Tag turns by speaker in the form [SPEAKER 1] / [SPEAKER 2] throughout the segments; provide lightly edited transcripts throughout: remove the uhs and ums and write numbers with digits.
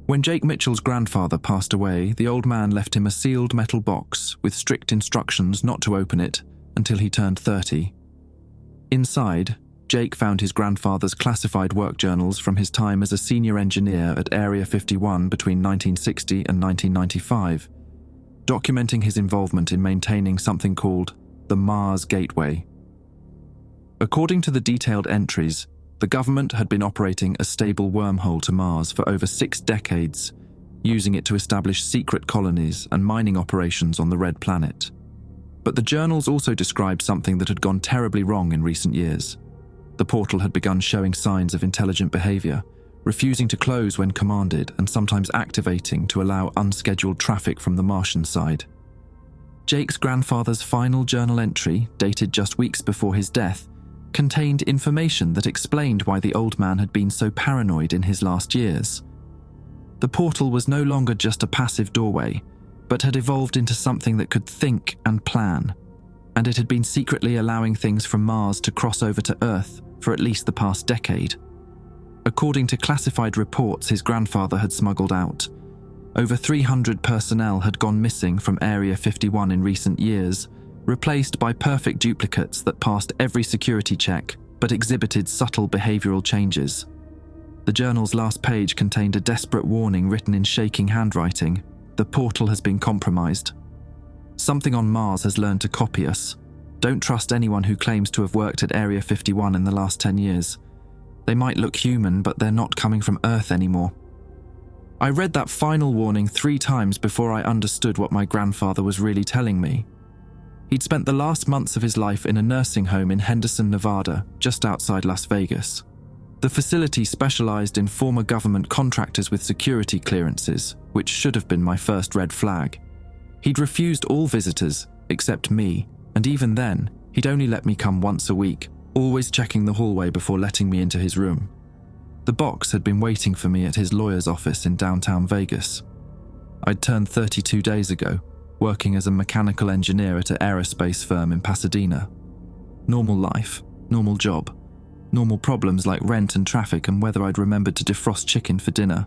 [SPEAKER 1] When Jake Mitchell's grandfather passed away, the old man left him a sealed metal box with strict instructions not to open it until he turned 30. Inside, Jake found his grandfather's classified work journals from his time as a senior engineer at Area 51 between 1960 and 1995, documenting his involvement in maintaining something called the Mars Gateway. According to the detailed entries, the government had been operating a stable wormhole to Mars for over 6 decades, using it to establish secret colonies and mining operations on the Red Planet. But the journals also described something that had gone terribly wrong in recent years. The portal had begun showing signs of intelligent behavior, refusing to close when commanded and sometimes activating to allow unscheduled traffic from the Martian side. Jake's grandfather's final journal entry, dated just weeks before his death, contained information that explained why the old man had been so paranoid in his last years. The portal was no longer just a passive doorway, but had evolved into something that could think and plan, and it had been secretly allowing things from Mars to cross over to Earth for at least the past decade. According to classified reports his grandfather had smuggled out, over 300 personnel had gone missing from Area 51 in recent years, replaced by perfect duplicates that passed every security check but exhibited subtle behavioral changes. The journal's last page contained a desperate warning written in shaking handwriting: "The portal has been compromised. Something on Mars has learned to copy us. Don't trust anyone who claims to have worked at Area 51 in the last 10 years. They might look human, but they're not coming from Earth anymore." I read that final warning 3 times before I understood what my grandfather was really telling me. He'd spent the last months of his life in a nursing home in Henderson, Nevada, just outside Las Vegas. The facility specialized in former government contractors with security clearances, which should have been my first red flag. He'd refused all visitors, except me, and even then, he'd only let me come once a week, always checking the hallway before letting me into his room. The box had been waiting for me at his lawyer's office in downtown Vegas. I'd turned 32 days ago, working as a mechanical engineer at an aerospace firm in Pasadena. Normal life, normal job, normal problems like rent and traffic and whether I'd remembered to defrost chicken for dinner.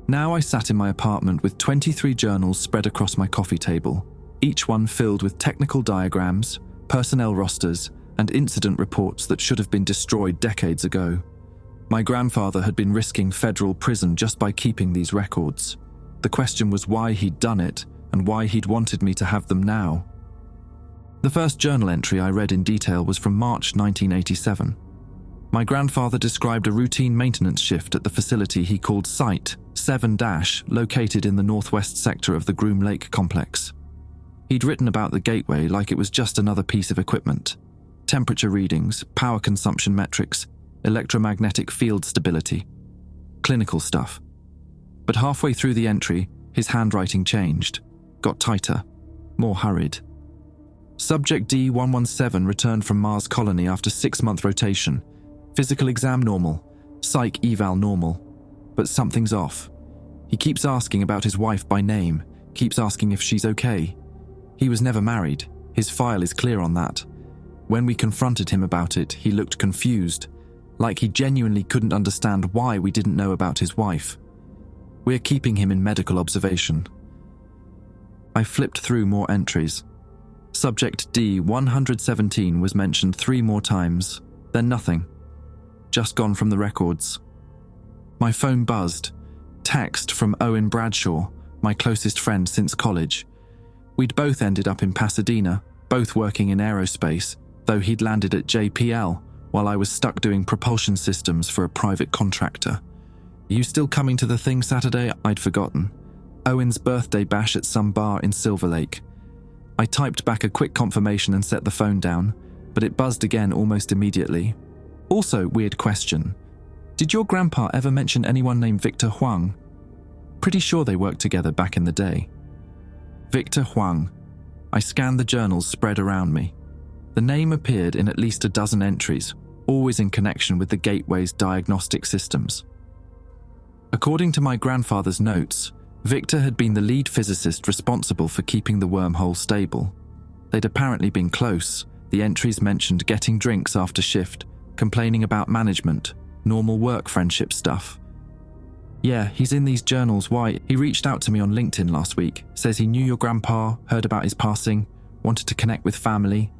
[SPEAKER 1] Now I sat in my apartment with 23 journals spread across my coffee table, each one filled with technical diagrams, personnel rosters, and incident reports that should have been destroyed decades ago. My grandfather had been risking federal prison just by keeping these records. The question was why he'd done it, and why he'd wanted me to have them now. The first journal entry I read in detail was from March 1987. My grandfather described a routine maintenance shift at the facility he called Site 7-, located in the northwest sector of the Groom Lake complex. He'd written about the gateway like it was just another piece of equipment. Temperature readings, power consumption metrics, electromagnetic field stability. Clinical stuff. But halfway through the entry, his handwriting changed. Got tighter, more hurried. Subject D117 returned from Mars colony after 6-month rotation. Physical exam normal, psych eval normal. But something's off. He keeps asking about his wife by name, keeps asking if she's okay. He was never married. His file is clear on that. When we confronted him about it, he looked confused, like he genuinely couldn't understand why we didn't know about his wife. We're keeping him in medical observation. I flipped through more entries. Subject D117 was mentioned 3 more times, then nothing. Just gone from the records. My phone buzzed. Text from Owen Bradshaw, my closest friend since college. We'd both ended up in Pasadena, both working in aerospace, though he'd landed at JPL while I was stuck doing propulsion systems for a private contractor. You still coming to the thing Saturday? I'd forgotten. Owen's birthday bash at some bar in Silver Lake. I typed back a quick confirmation and set the phone down, but it buzzed again almost immediately. Also, weird question. Did your grandpa ever mention anyone named Victor Huang? Pretty sure they worked together back in the day. Victor Huang. I scanned the journals spread around me. The name appeared in at least a dozen entries, always in connection with the gateway's diagnostic systems. According to my grandfather's notes, Victor had been the lead physicist responsible for keeping the wormhole stable. They'd apparently been close. The entries mentioned getting drinks after shift, complaining about management, normal work friendship stuff. Yeah, he's in these journals. Why? He reached out to me on LinkedIn last week. Says he knew your grandpa, heard about his passing, wanted to connect with family.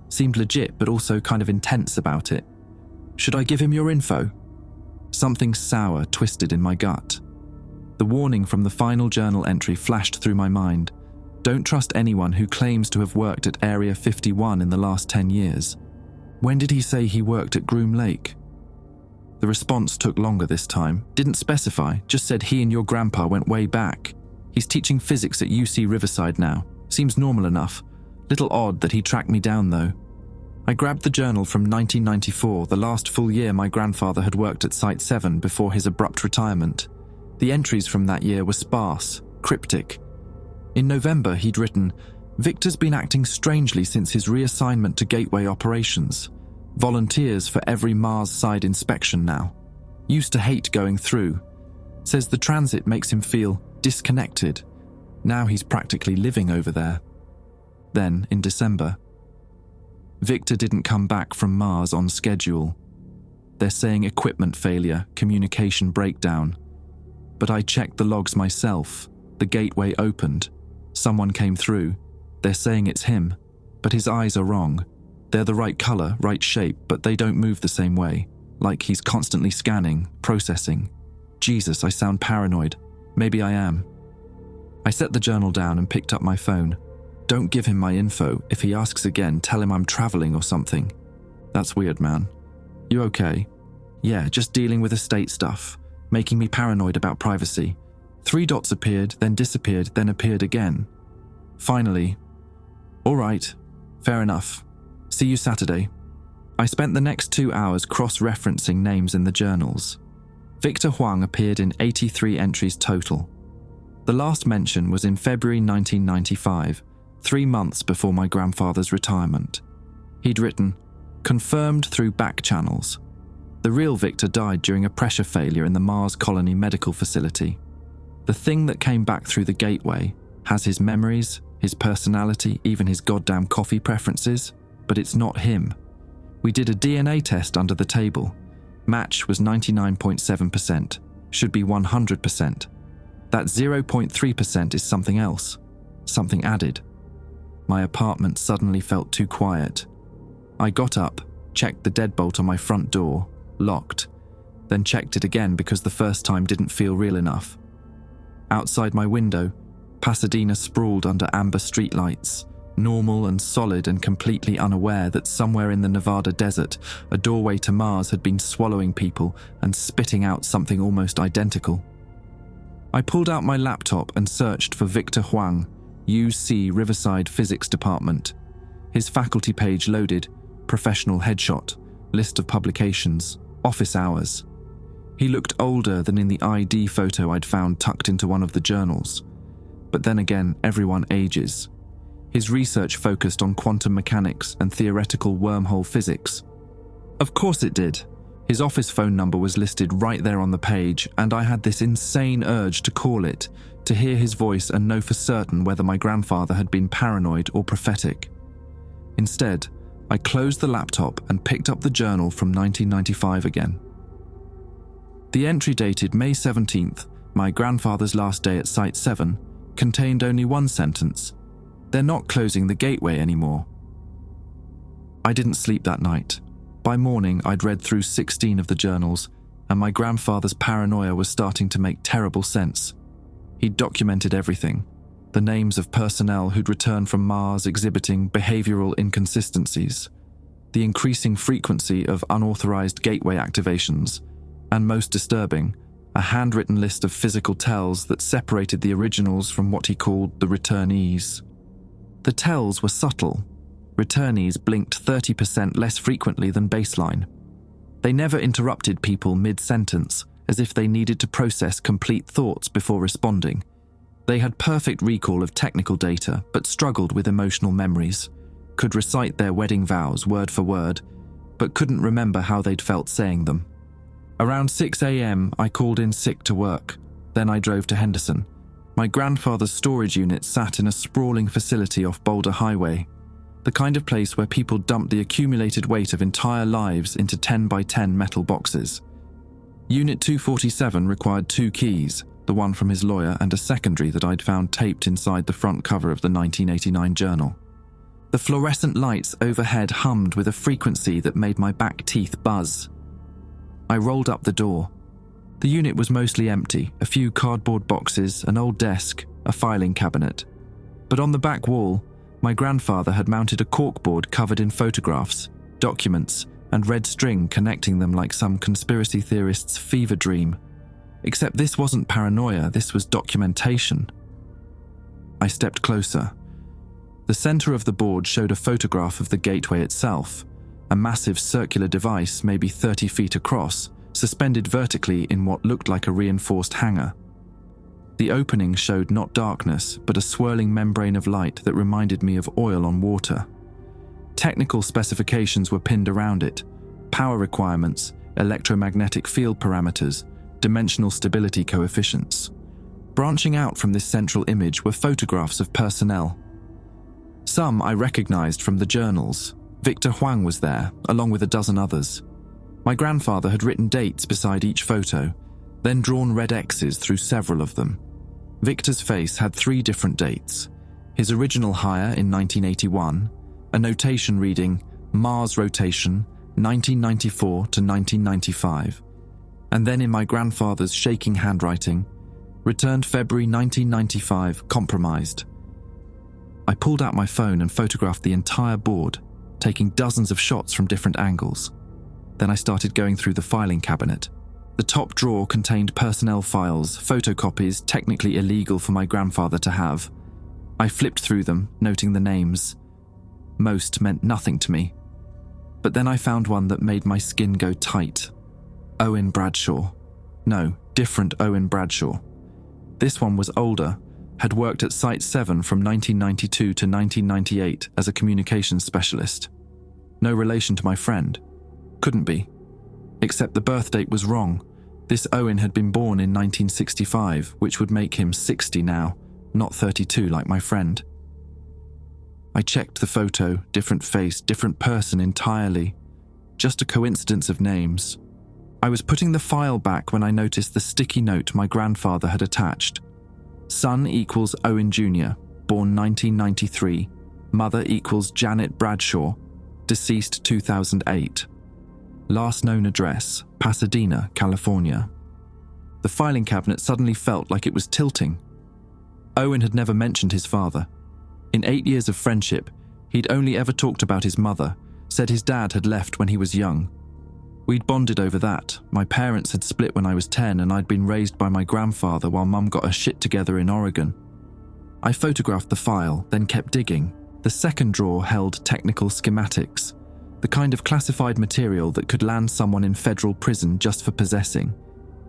[SPEAKER 1] Seemed legit, but also kind of intense about it. Should I give him your info? Something sour twisted in my gut. The warning from the final journal entry flashed through my mind. Don't trust anyone who claims to have worked at Area 51 in the last 10 years. When did he say he worked at Groom Lake? The response took longer this time. Didn't specify, just said he and your grandpa went way back. He's teaching physics at UC Riverside now. Seems normal enough. Little odd that he tracked me down though. I grabbed the journal from 1994, the last full year my grandfather had worked at Site 7 before his abrupt retirement. The entries from that year were sparse, cryptic. In November, he'd written, "Victor's been acting strangely since his reassignment to Gateway operations. Volunteers for every Mars side inspection now. Used to hate going through. Says the transit makes him feel disconnected. Now he's practically living over there." Then, in December, Victor didn't come back from Mars on schedule. They're saying equipment failure, communication breakdown. But I checked the logs myself. The gateway opened. Someone came through. They're saying it's him, but his eyes are wrong. They're the right color, right shape, but they don't move the same way. Like he's constantly scanning, processing. Jesus, I sound paranoid. Maybe I am. I set the journal down and picked up my phone. Don't give him my info. If he asks again, tell him I'm traveling or something. That's weird, man. You okay? Yeah, just dealing with estate stuff. Making me paranoid about privacy. 3 dots appeared, then disappeared, then appeared again. Finally, all right, fair enough. See you Saturday. I spent the next 2 hours cross-referencing names in the journals. Victor Huang appeared in 83 entries total. The last mention was in February 1995, 3 months before my grandfather's retirement. He'd written, "Confirmed through back channels. The real Victor died during a pressure failure in the Mars Colony Medical Facility. The thing that came back through the gateway has his memories, his personality, even his goddamn coffee preferences, but it's not him. We did a DNA test under the table. Match was 99.7%, should be 100%. That 0.3% is something else, something added." My apartment suddenly felt too quiet. I got up, checked the deadbolt on my front door, locked, then checked it again because the first time didn't feel real enough. Outside my window, Pasadena sprawled under amber streetlights, normal and solid and completely unaware that somewhere in the Nevada desert, a doorway to Mars had been swallowing people and spitting out something almost identical. I pulled out my laptop and searched for Victor Huang, UC Riverside Physics Department. His faculty page loaded, professional headshot, list of publications, office hours. He looked older than in the ID photo I'd found tucked into one of the journals. But then again, everyone ages. His research focused on quantum mechanics and theoretical wormhole physics. Of course it did. His office phone number was listed right there on the page, and I had this insane urge to call it, to hear his voice and know for certain whether my grandfather had been paranoid or prophetic. Instead, I closed the laptop and picked up the journal from 1995 again. The entry dated May 17th, my grandfather's last day at Site 7, contained only one sentence: "They're not closing the gateway anymore." I didn't sleep that night. By morning, I'd read through 16 of the journals, and my grandfather's paranoia was starting to make terrible sense. He'd documented everything. The names of personnel who'd returned from Mars exhibiting behavioral inconsistencies, the increasing frequency of unauthorized gateway activations, and most disturbing, a handwritten list of physical tells that separated the originals from what he called the returnees. The tells were subtle. Returnees blinked 30% less frequently than baseline. They never interrupted people mid-sentence, as if they needed to process complete thoughts before responding. They had perfect recall of technical data, but struggled with emotional memories, could recite their wedding vows word for word, but couldn't remember how they'd felt saying them. Around 6 a.m., I called in sick to work. Then I drove to Henderson. My grandfather's storage unit sat in a sprawling facility off Boulder Highway, the kind of place where people dumped the accumulated weight of entire lives into 10 by 10 metal boxes. Unit 247 required 2 keys, the one from his lawyer and a secondary that I'd found taped inside the front cover of the 1989 journal. The fluorescent lights overhead hummed with a frequency that made my back teeth buzz. I rolled up the door. The unit was mostly empty, a few cardboard boxes, an old desk, a filing cabinet. But on the back wall, my grandfather had mounted a corkboard covered in photographs, documents, and red string connecting them like some conspiracy theorist's fever dream. Except this wasn't paranoia, this was documentation. I stepped closer. The center of the board showed a photograph of the gateway itself, a massive circular device maybe 30 feet across, suspended vertically in what looked like a reinforced hangar. The opening showed not darkness, but a swirling membrane of light that reminded me of oil on water. Technical specifications were pinned around it: power requirements, electromagnetic field parameters, dimensional stability coefficients. Branching out from this central image were photographs of personnel. Some I recognized from the journals. Victor Huang was there, along with a dozen others. My grandfather had written dates beside each photo, then drawn red X's through several of them. Victor's face had 3 different dates: his original hire in 1981, a notation reading Mars rotation 1994 to 1995, and then in my grandfather's shaking handwriting, returned February 1995, compromised. I pulled out my phone and photographed the entire board, taking dozens of shots from different angles. Then I started going through the filing cabinet. The top drawer contained personnel files, photocopies technically illegal for my grandfather to have. I flipped through them, noting the names. Most meant nothing to me. But then I found one that made my skin go tight. Owen Bradshaw. No, different Owen Bradshaw. This one was older, had worked at Site 7 from 1992 to 1998 as a communications specialist. No relation to my friend. Couldn't be. Except the birth date was wrong. This Owen had been born in 1965, which would make him 60 now, not 32 like my friend. I checked the photo, different face, different person entirely. Just a coincidence of names. I was putting the file back when I noticed the sticky note my grandfather had attached. Son equals Owen Jr., born 1993. Mother equals Janet Bradshaw, deceased 2008. Last known address, Pasadena, California. The filing cabinet suddenly felt like it was tilting. Owen had never mentioned his father. In 8 years of friendship, he'd only ever talked about his mother, said his dad had left when he was young. We'd bonded over that. My parents had split when I was 10 and I'd been raised by my grandfather while Mum got her shit together in Oregon. I photographed the file, then kept digging. The second drawer held technical schematics, the kind of classified material that could land someone in federal prison just for possessing.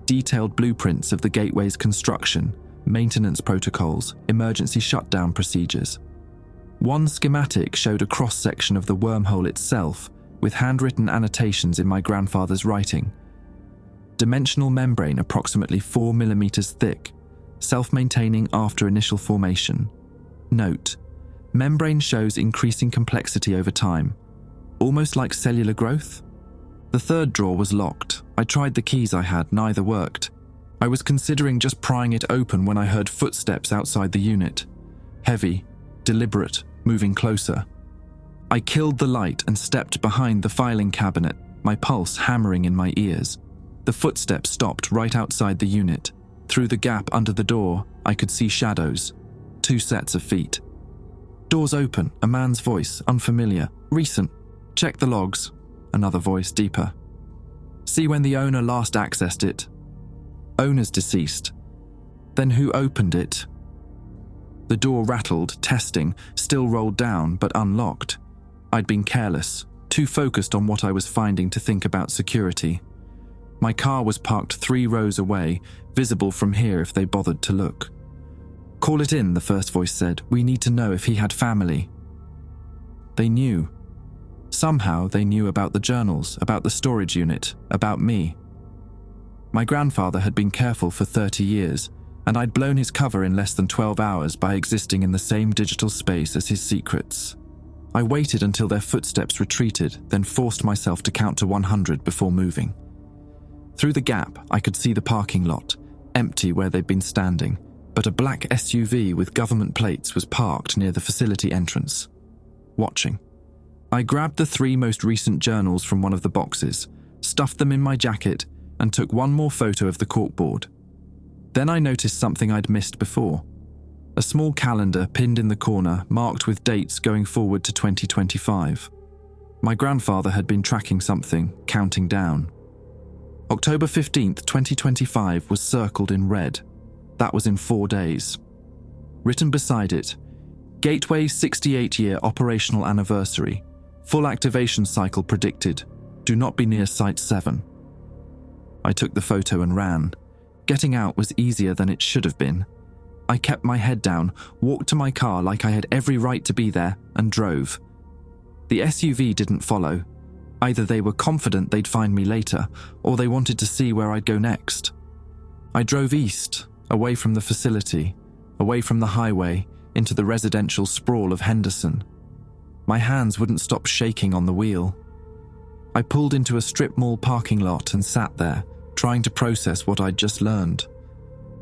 [SPEAKER 1] Detailed blueprints of the gateway's construction, maintenance protocols, emergency shutdown procedures. One schematic showed a cross-section of the wormhole itself, with handwritten annotations in my grandfather's writing. Dimensional membrane approximately 4 millimeters thick, self-maintaining after initial formation. Note: membrane shows increasing complexity over time, almost like cellular growth. The third drawer was locked. I tried the keys I had, neither worked. I was considering just prying it open when I heard footsteps outside the unit. Heavy, deliberate, moving closer. I killed the light and stepped behind the filing cabinet, my pulse hammering in my ears. The footsteps stopped right outside the unit. Through the gap under the door, I could see shadows. 2 sets of feet. Doors open, a man's voice, unfamiliar, recent. Check the logs. Another voice, deeper. See when the owner last accessed it. Owner's deceased. Then who opened it? The door rattled, testing, still rolled down, but unlocked. I'd been careless, too focused on what I was finding to think about security. My car was parked 3 rows away, visible from here if they bothered to look. Call it in, the first voice said. We need to know if he had family. They knew. Somehow they knew about the journals, about the storage unit, about me. My grandfather had been careful for 30 years, and I'd blown his cover in less than 12 hours by existing in the same digital space as his secrets. I waited until their footsteps retreated, then forced myself to count to 100 before moving. Through the gap, I could see the parking lot, empty where they'd been standing, but a black SUV with government plates was parked near the facility entrance, watching. I grabbed the 3 most recent journals from one of the boxes, stuffed them in my jacket, and took one more photo of the corkboard. Then I noticed something I'd missed before. A small calendar pinned in the corner, marked with dates going forward to 2025. My grandfather had been tracking something, counting down. October 15th, 2025 was circled in red. That was in 4 days. Written beside it, Gateway 68-year operational anniversary. Full activation cycle predicted. Do not be near Site 7. I took the photo and ran. Getting out was easier than it should have been. I kept my head down, walked to my car like I had every right to be there, and drove. The SUV didn't follow. Either they were confident they'd find me later, or they wanted to see where I'd go next. I drove east, away from the facility, away from the highway, into the residential sprawl of Henderson. My hands wouldn't stop shaking on the wheel. I pulled into a strip mall parking lot and sat there, trying to process what I'd just learned.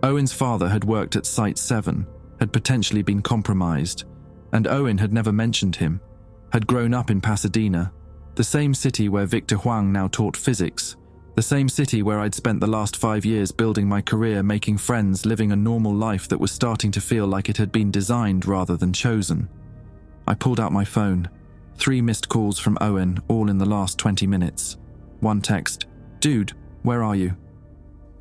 [SPEAKER 1] Owen's father had worked at Site 7, had potentially been compromised, and Owen had never mentioned him, had grown up in Pasadena, the same city where Victor Huang now taught physics, the same city where I'd spent the last 5 years building my career, making friends, living a normal life that was starting to feel like it had been designed rather than chosen. I pulled out my phone. 3 missed calls from Owen, all in the last 20 minutes. 1 text, "Dude, where are you?"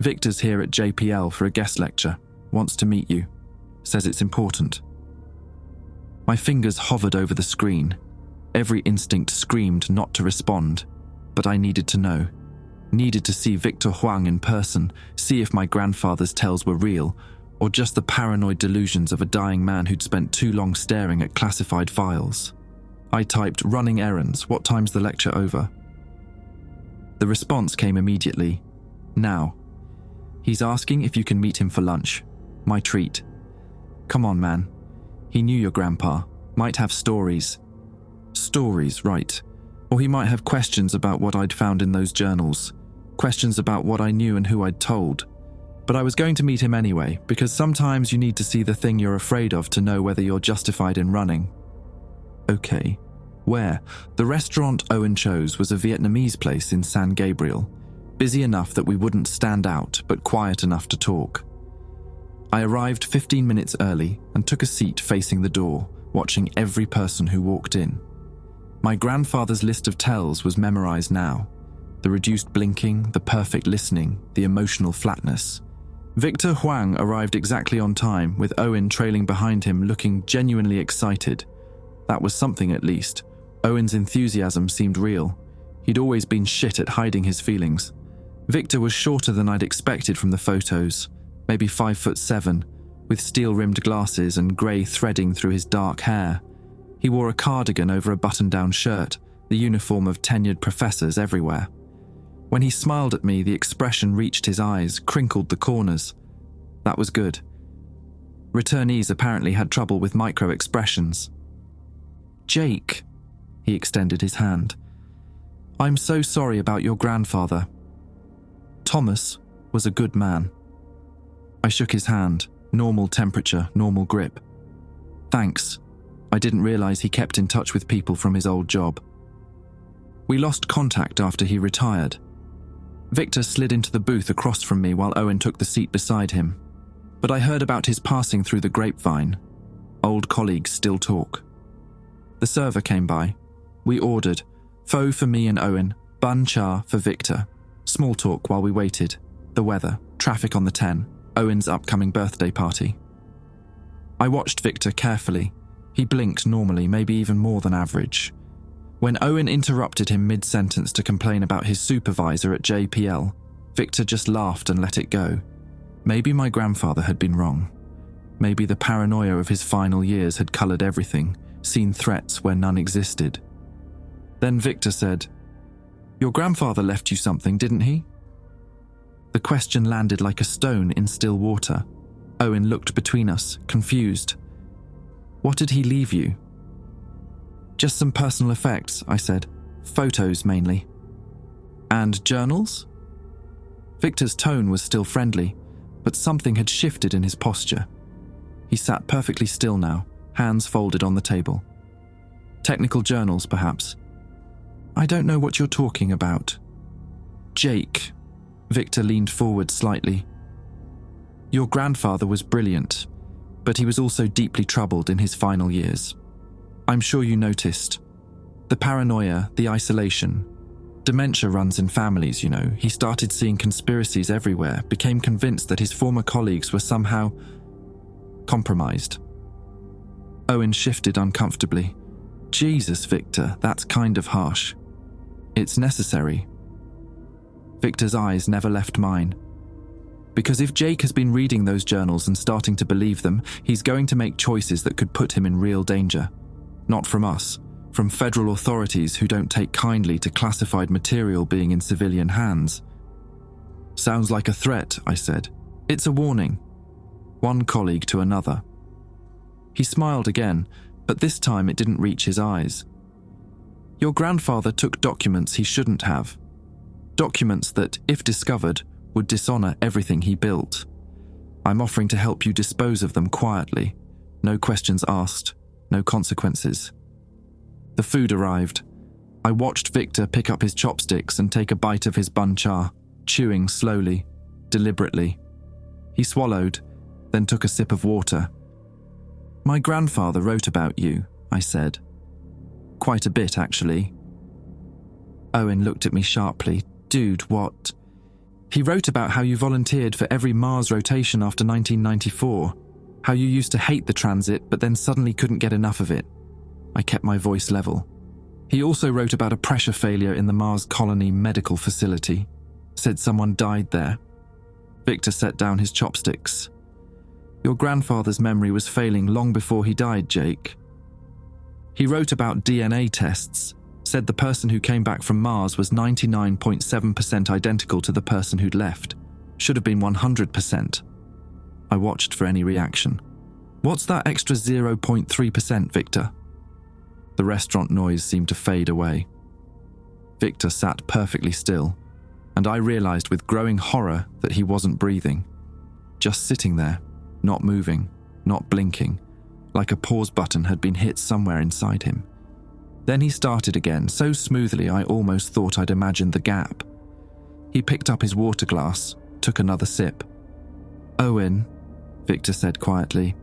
[SPEAKER 1] "Victor's here at JPL for a guest lecture. Wants to meet you. Says it's important." My fingers hovered over the screen. Every instinct screamed not to respond, but I needed to know. Needed to see Victor Huang in person, see if my grandfather's tales were real, or just the paranoid delusions of a dying man who'd spent too long staring at classified files. I typed, "Running errands, what time's the lecture over?" The response came immediately. "Now. He's asking if you can meet him for lunch. My treat." Come on, man. He knew your grandpa. Might have stories. Stories, right. Or he might have questions about what I'd found in those journals. Questions about what I knew and who I'd told. But I was going to meet him anyway, because sometimes you need to see the thing you're afraid of to know whether you're justified in running. Okay. Where? The restaurant Owen chose was a Vietnamese place in San Gabriel. Busy enough that we wouldn't stand out, but quiet enough to talk. I arrived 15 minutes early and took a seat facing the door, watching every person who walked in. My grandfather's list of tells was memorized now. The reduced blinking, the perfect listening, the emotional flatness. Victor Huang arrived exactly on time, with Owen trailing behind him looking genuinely excited. That was something at least. Owen's enthusiasm seemed real. He'd always been shit at hiding his feelings. Victor was shorter than I'd expected from the photos, maybe 5'7", with steel-rimmed glasses and grey threading through his dark hair. He wore a cardigan over a button-down shirt, the uniform of tenured professors everywhere. When he smiled at me, the expression reached his eyes, crinkled the corners. That was good. Returnees apparently had trouble with micro-expressions. "Jake," he extended his hand. "I'm so sorry about your grandfather. Thomas was a good man." I shook his hand, normal temperature, normal grip. "Thanks. I didn't realize he kept in touch with people from his old job." We lost contact after he retired. Victor slid into the booth across from me while Owen took the seat beside him. But I heard about his passing through the grapevine. Old colleagues still talk. The server came by. We ordered pho for me and Owen, bun cha for Victor. Small talk while we waited. The weather, traffic on the 10, Owen's upcoming birthday party. I watched Victor carefully. He blinked normally, maybe even more than average. When Owen interrupted him mid-sentence to complain about his supervisor at JPL, Victor just laughed and let it go. Maybe my grandfather had been wrong. Maybe the paranoia of his final years had coloured everything, seen threats where none existed. Then Victor said, "Your grandfather left you something, didn't he?" The question landed like a stone in still water. Owen looked between us, confused. "What did he leave you?" "Just some personal effects," I said. "Photos, mainly." "And journals?" Victor's tone was still friendly, but something had shifted in his posture. He sat perfectly still now, hands folded on the table. Technical journals, perhaps. I don't know what you're talking about. Jake. Victor leaned forward slightly. Your grandfather was brilliant, but he was also deeply troubled in his final years. I'm sure you noticed. The paranoia, the isolation. Dementia runs in families, you know. He started seeing conspiracies everywhere, became convinced that his former colleagues were somehow compromised. Owen shifted uncomfortably. Jesus, Victor, that's kind of harsh. It's necessary. Victor's eyes never left mine. Because if Jake has been reading those journals and starting to believe them, he's going to make choices that could put him in real danger. Not from us, from federal authorities who don't take kindly to classified material being in civilian hands. Sounds like a threat, I said. It's a warning. One colleague to another. He smiled again, but this time it didn't reach his eyes. Your grandfather took documents he shouldn't have. Documents that, if discovered, would dishonor everything he built. I'm offering to help you dispose of them quietly. No questions asked, no consequences. The food arrived. I watched Victor pick up his chopsticks and take a bite of his bun cha, chewing slowly, deliberately. He swallowed, then took a sip of water. My grandfather wrote about you, I said. Quite a bit, actually. Owen looked at me sharply. Dude, what? He wrote about how you volunteered for every Mars rotation after 1994, how you used to hate the transit but then suddenly couldn't get enough of it. I kept my voice level. He also wrote about a pressure failure in the Mars Colony medical facility. Said someone died there. Victor set down his chopsticks. Your grandfather's memory was failing long before he died, Jake. He wrote about DNA tests, said the person who came back from Mars was 99.7% identical to the person who'd left. Should have been 100%. I watched for any reaction. What's that extra 0.3%, Victor? The restaurant noise seemed to fade away. Victor sat perfectly still, and I realized with growing horror that he wasn't breathing. Just sitting there, not moving, not blinking, like a pause button had been hit somewhere inside him. Then he started again, so smoothly I almost thought I'd imagined the gap. He picked up his water glass, took another sip. Owen, Victor said quietly,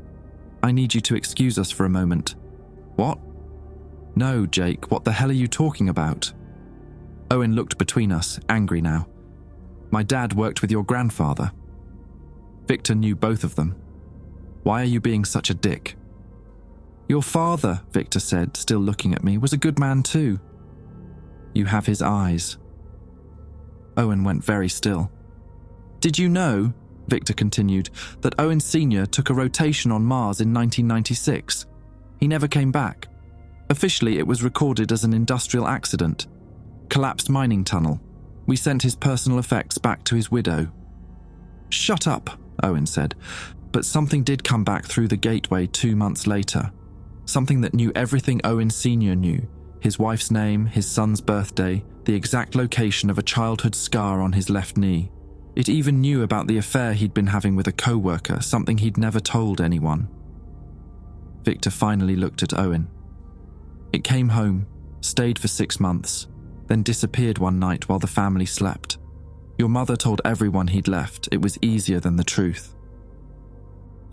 [SPEAKER 1] I need you to excuse us for a moment. What? No, Jake, what the hell are you talking about? Owen looked between us, angry now. My dad worked with your grandfather. Victor knew both of them. Why are you being such a dick? Your father, Victor said, still looking at me, was a good man too. You have his eyes. Owen went very still. Did you know, Victor continued, that Owen Sr. took a rotation on Mars in 1996? He never came back. Officially, it was recorded as an industrial accident. Collapsed mining tunnel. We sent his personal effects back to his widow. Shut up, Owen said, but something did come back through the gateway 2 months later. Something that knew everything Owen Sr. knew, his wife's name, his son's birthday, the exact location of a childhood scar on his left knee. It even knew about the affair he'd been having with a co-worker, something he'd never told anyone. Victor finally looked at Owen. It came home, stayed for 6 months, then disappeared one night while the family slept. Your mother told everyone he'd left. It was easier than the truth.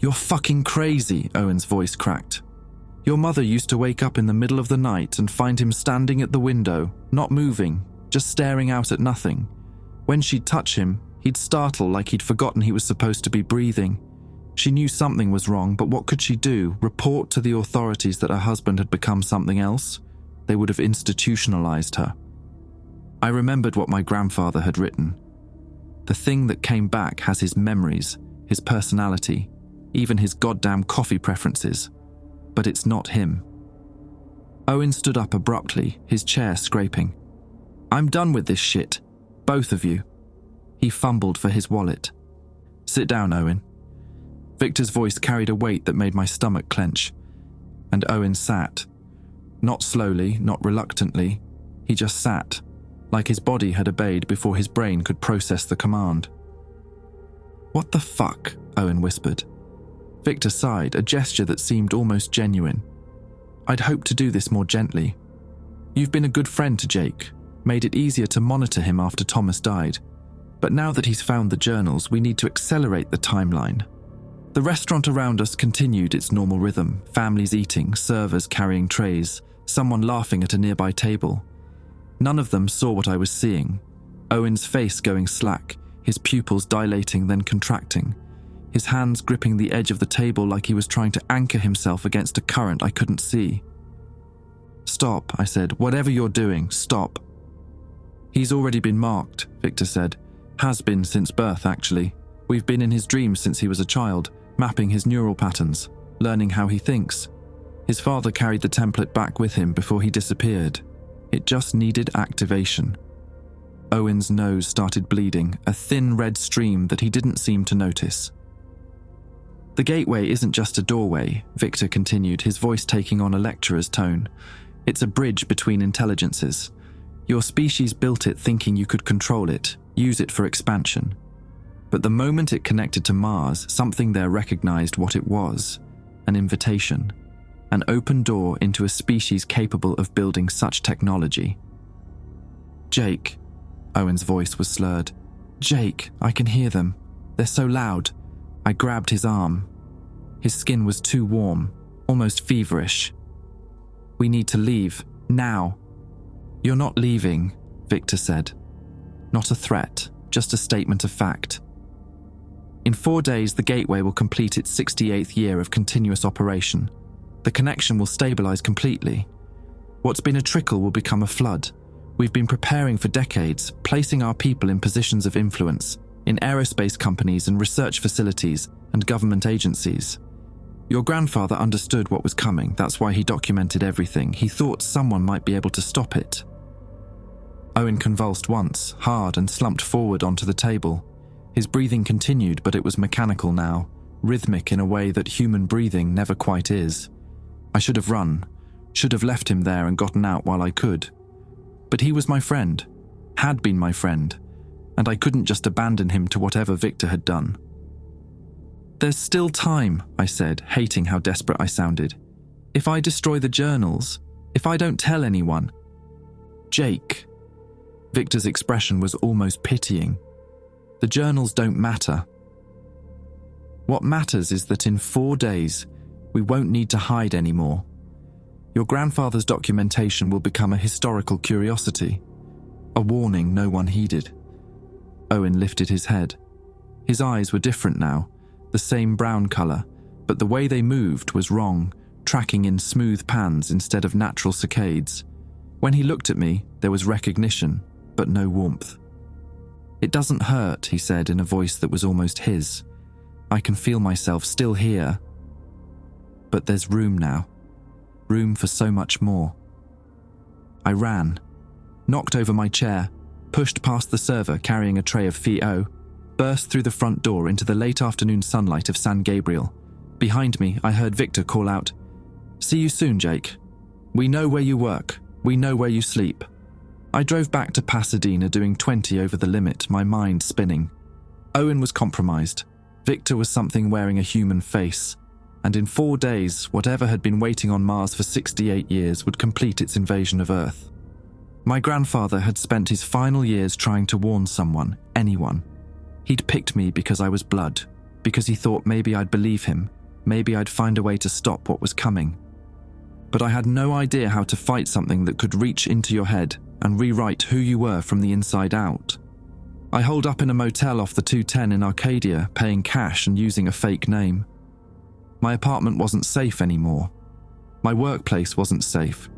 [SPEAKER 1] You're fucking crazy, Owen's voice cracked. Your mother used to wake up in the middle of the night and find him standing at the window, not moving, just staring out at nothing. When she'd touch him, he'd startle like he'd forgotten he was supposed to be breathing. She knew something was wrong, but what could she do? Report to the authorities that her husband had become something else? They would have institutionalized her. I remembered what my grandfather had written. The thing that came back has his memories, his personality, even his goddamn coffee preferences. But it's not him. Owen stood up abruptly, his chair scraping. I'm done with this shit. Both of you. He fumbled for his wallet. Sit down, Owen. Victor's voice carried a weight that made my stomach clench. And Owen sat. Not slowly, not reluctantly. He just sat, like his body had obeyed before his brain could process the command. "What the fuck?" Owen whispered. Victor sighed, a gesture that seemed almost genuine. "I'd hoped to do this more gently. You've been a good friend to Jake, made it easier to monitor him after Thomas died. But now that he's found the journals, we need to accelerate the timeline." The restaurant around us continued its normal rhythm, families eating, servers carrying trays, someone laughing at a nearby table. None of them saw what I was seeing. Owen's face going slack, his pupils dilating then contracting, his hands gripping the edge of the table like he was trying to anchor himself against a current I couldn't see. "Stop," I said. "Whatever you're doing, stop." "He's already been marked," Victor said. "Has been since birth, actually. We've been in his dreams since he was a child, mapping his neural patterns, learning how he thinks. His father carried the template back with him before he disappeared. It just needed activation." Owen's nose started bleeding, a thin red stream that he didn't seem to notice. "The gateway isn't just a doorway," Victor continued, his voice taking on a lecturer's tone. "It's a bridge between intelligences. Your species built it thinking you could control it, use it for expansion. But the moment it connected to Mars, something there recognized what it was: an invitation, an open door into a species capable of building such technology." "Jake," Owen's voice was slurred. "Jake, I can hear them. They're so loud." I grabbed his arm. His skin was too warm, almost feverish. "We need to leave, now." "You're not leaving," Victor said. "Not a threat, just a statement of fact. In 4 days, the gateway will complete its 68th year of continuous operation. The connection will stabilize completely. What's been a trickle will become a flood. We've been preparing for decades, placing our people in positions of influence, in aerospace companies and research facilities and government agencies. Your grandfather understood what was coming. That's why he documented everything. He thought someone might be able to stop it." Owen convulsed once, hard, and slumped forward onto the table. His breathing continued, but it was mechanical now, rhythmic in a way that human breathing never quite is. I should have run, should have left him there and gotten out while I could. But he was my friend, had been my friend, and I couldn't just abandon him to whatever Victor had done. "There's still time," I said, hating how desperate I sounded. "If I destroy the journals, if I don't tell anyone." "Jake." Victor's expression was almost pitying. "The journals don't matter. What matters is that in 4 days, we won't need to hide anymore. Your grandfather's documentation will become a historical curiosity, a warning no one heeded." Owen lifted his head. His eyes were different now, the same brown color, but the way they moved was wrong, tracking in smooth pans instead of natural saccades. When he looked at me, there was recognition, but no warmth. "It doesn't hurt," he said in a voice that was almost his. "I can feel myself still here. But there's room now. Room for so much more." I ran, knocked over my chair, pushed past the server carrying a tray of Phi-O, burst through the front door into the late afternoon sunlight of San Gabriel. Behind me, I heard Victor call out, "See you soon, Jake. We know where you work. We know where you sleep." I drove back to Pasadena doing 20 over the limit, my mind spinning. Owen was compromised. Victor was something wearing a human face. And in 4 days, whatever had been waiting on Mars for 68 years would complete its invasion of Earth. My grandfather had spent his final years trying to warn someone, anyone. He'd picked me because I was blood, because he thought maybe I'd believe him, maybe I'd find a way to stop what was coming. But I had no idea how to fight something that could reach into your head and rewrite who you were from the inside out. I holed up in a motel off the 210 in Arcadia, paying cash and using a fake name. My apartment wasn't safe anymore. My workplace wasn't safe.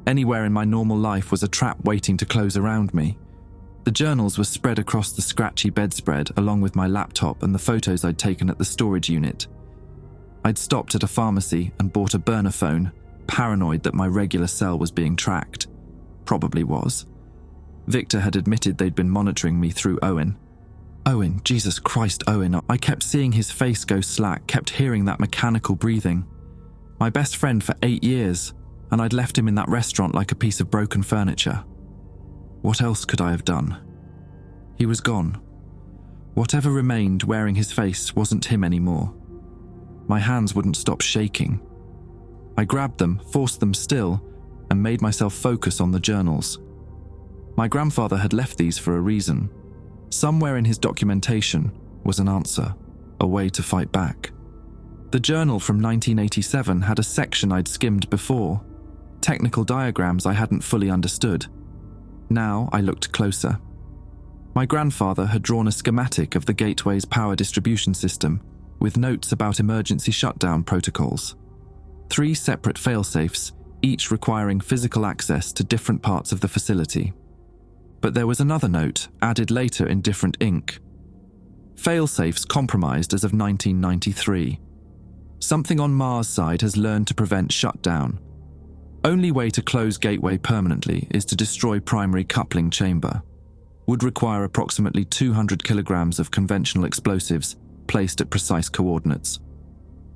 [SPEAKER 1] Anywhere in my normal life was a trap waiting to close around me. The journals were spread across the scratchy bedspread along with my laptop and the photos I'd taken at the storage unit. I'd stopped at a pharmacy and bought a burner phone, paranoid that my regular cell was being tracked. Probably was. Victor had admitted they'd been monitoring me through Owen. Owen, Jesus Christ, Owen. I kept seeing his face go slack, kept hearing that mechanical breathing. My best friend for 8 years, and I'd left him in that restaurant like a piece of broken furniture. What else could I have done? He was gone. Whatever remained wearing his face wasn't him anymore. My hands wouldn't stop shaking. I grabbed them, forced them still, and made myself focus on the journals. My grandfather had left these for a reason. Somewhere in his documentation was an answer, a way to fight back. The journal from 1987 had a section I'd skimmed before, technical diagrams I hadn't fully understood. Now I looked closer. My grandfather had drawn a schematic of the gateway's power distribution system, with notes about emergency shutdown protocols. 3 separate failsafes, each requiring physical access to different parts of the facility. But there was another note, added later in different ink. Failsafes compromised as of 1993. Something on Mars' side has learned to prevent shutdown. Only way to close gateway permanently is to destroy primary coupling chamber. Would require approximately 200 kilograms of conventional explosives placed at precise coordinates.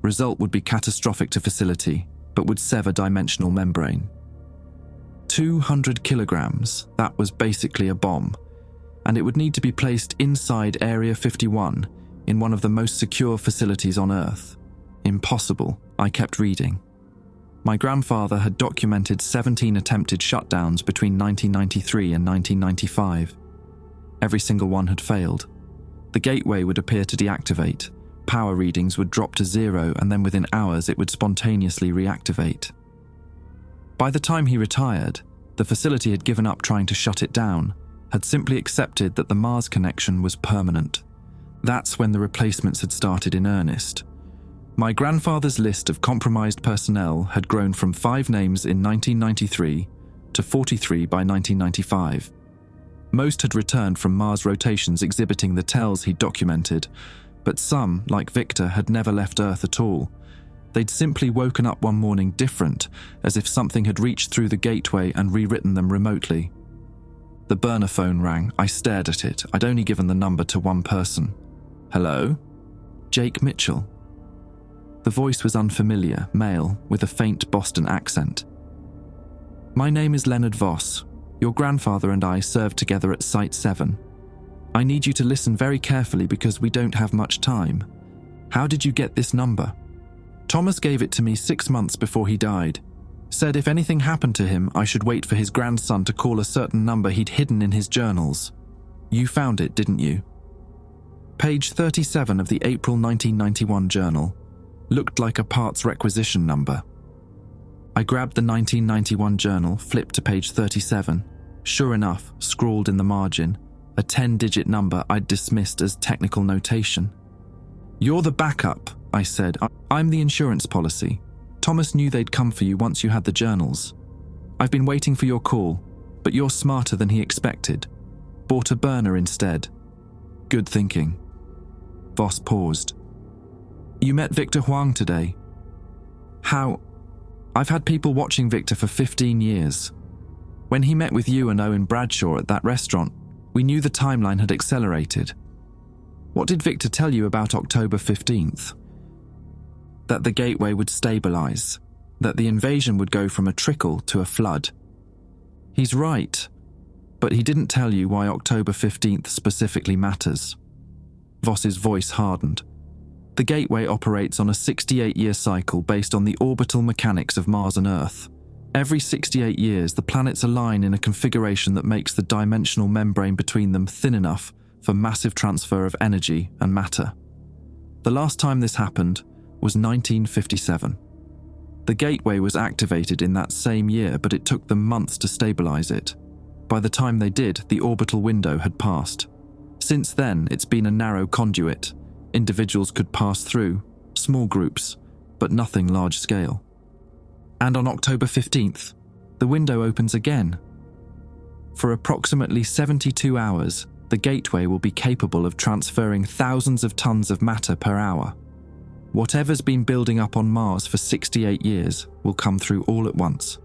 [SPEAKER 1] Result would be catastrophic to facility, but would sever dimensional membrane. 200 kilograms, that was basically a bomb, and it would need to be placed inside Area 51 in one of the most secure facilities on Earth. Impossible, I kept reading. My grandfather had documented 17 attempted shutdowns between 1993 and 1995. Every single one had failed. The gateway would appear to deactivate, power readings would drop to 0, and then within hours it would spontaneously reactivate. By the time he retired, the facility had given up trying to shut it down, had simply accepted that the Mars connection was permanent. That's when the replacements had started in earnest. My grandfather's list of compromised personnel had grown from 5 names in 1993 to 43 by 1995. Most had returned from Mars rotations exhibiting the tells he'd documented, but some, like Victor, had never left Earth at all. They'd simply woken up one morning different, as if something had reached through the gateway and rewritten them remotely. The burner phone rang. I stared at it. I'd only given the number to one person. Hello? Jake Mitchell. The voice was unfamiliar, male, with a faint Boston accent. My name is Leonard Voss. Your grandfather and I served together at Site 7. I need you to listen very carefully because we don't have much time. How did you get this number? Thomas gave it to me 6 months before he died. Said if anything happened to him, I should wait for his grandson to call a certain number he'd hidden in his journals. You found it, didn't you? Page 37 of the April 1991 journal looked like a parts requisition number. I grabbed the 1991 journal, flipped to page 37. Sure enough, scrawled in the margin, a 10-digit number I'd dismissed as technical notation. You're the backup, I said. I'm the insurance policy. Thomas knew they'd come for you once you had the journals. I've been waiting for your call, but you're smarter than he expected. Bought a burner instead. Good thinking. Voss paused. You met Victor Huang today. How? I've had people watching Victor for 15 years. When he met with you and Owen Bradshaw at that restaurant, we knew the timeline had accelerated. What did Victor tell you about October 15th? That the gateway would stabilize, that the invasion would go from a trickle to a flood. He's right, but he didn't tell you why October 15th specifically matters. Voss's voice hardened. The gateway operates on a 68-year cycle based on the orbital mechanics of Mars and Earth. Every 68 years, the planets align in a configuration that makes the dimensional membrane between them thin enough for massive transfer of energy and matter. The last time this happened was 1957. The gateway was activated in that same year, but it took them months to stabilize it. By the time they did, the orbital window had passed. Since then, it's been a narrow conduit. Individuals could pass through, small groups, but nothing large scale. And on October 15th, the window opens again. For approximately 72 hours, the gateway will be capable of transferring thousands of tons of matter per hour. Whatever's been building up on Mars for 68 years will come through all at once.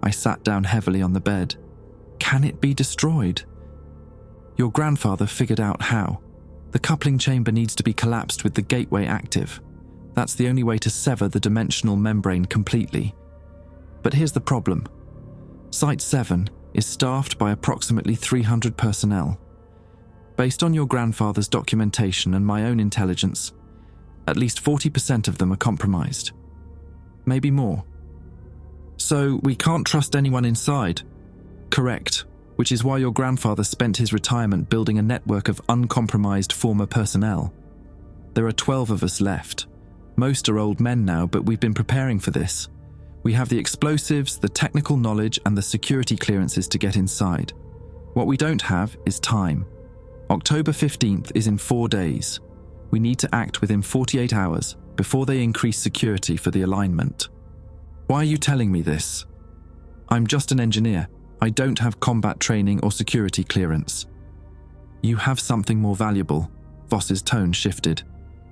[SPEAKER 1] I sat down heavily on the bed. Can it be destroyed? Your grandfather figured out how. The coupling chamber needs to be collapsed with the gateway active. That's the only way to sever the dimensional membrane completely. But here's the problem. Site 7 is staffed by approximately 300 personnel. Based on your grandfather's documentation and my own intelligence, at least 40% of them are compromised. Maybe more. So we can't trust anyone inside? Correct, which is why your grandfather spent his retirement building a network of uncompromised former personnel. There are 12 of us left. Most are old men now, but we've been preparing for this. We have the explosives, the technical knowledge, and the security clearances to get inside. What we don't have is time. October 15th is in 4 days. We need to act within 48 hours before they increase security for the alignment. Why are you telling me this? I'm just an engineer. I don't have combat training or security clearance. You have something more valuable. Voss's tone shifted.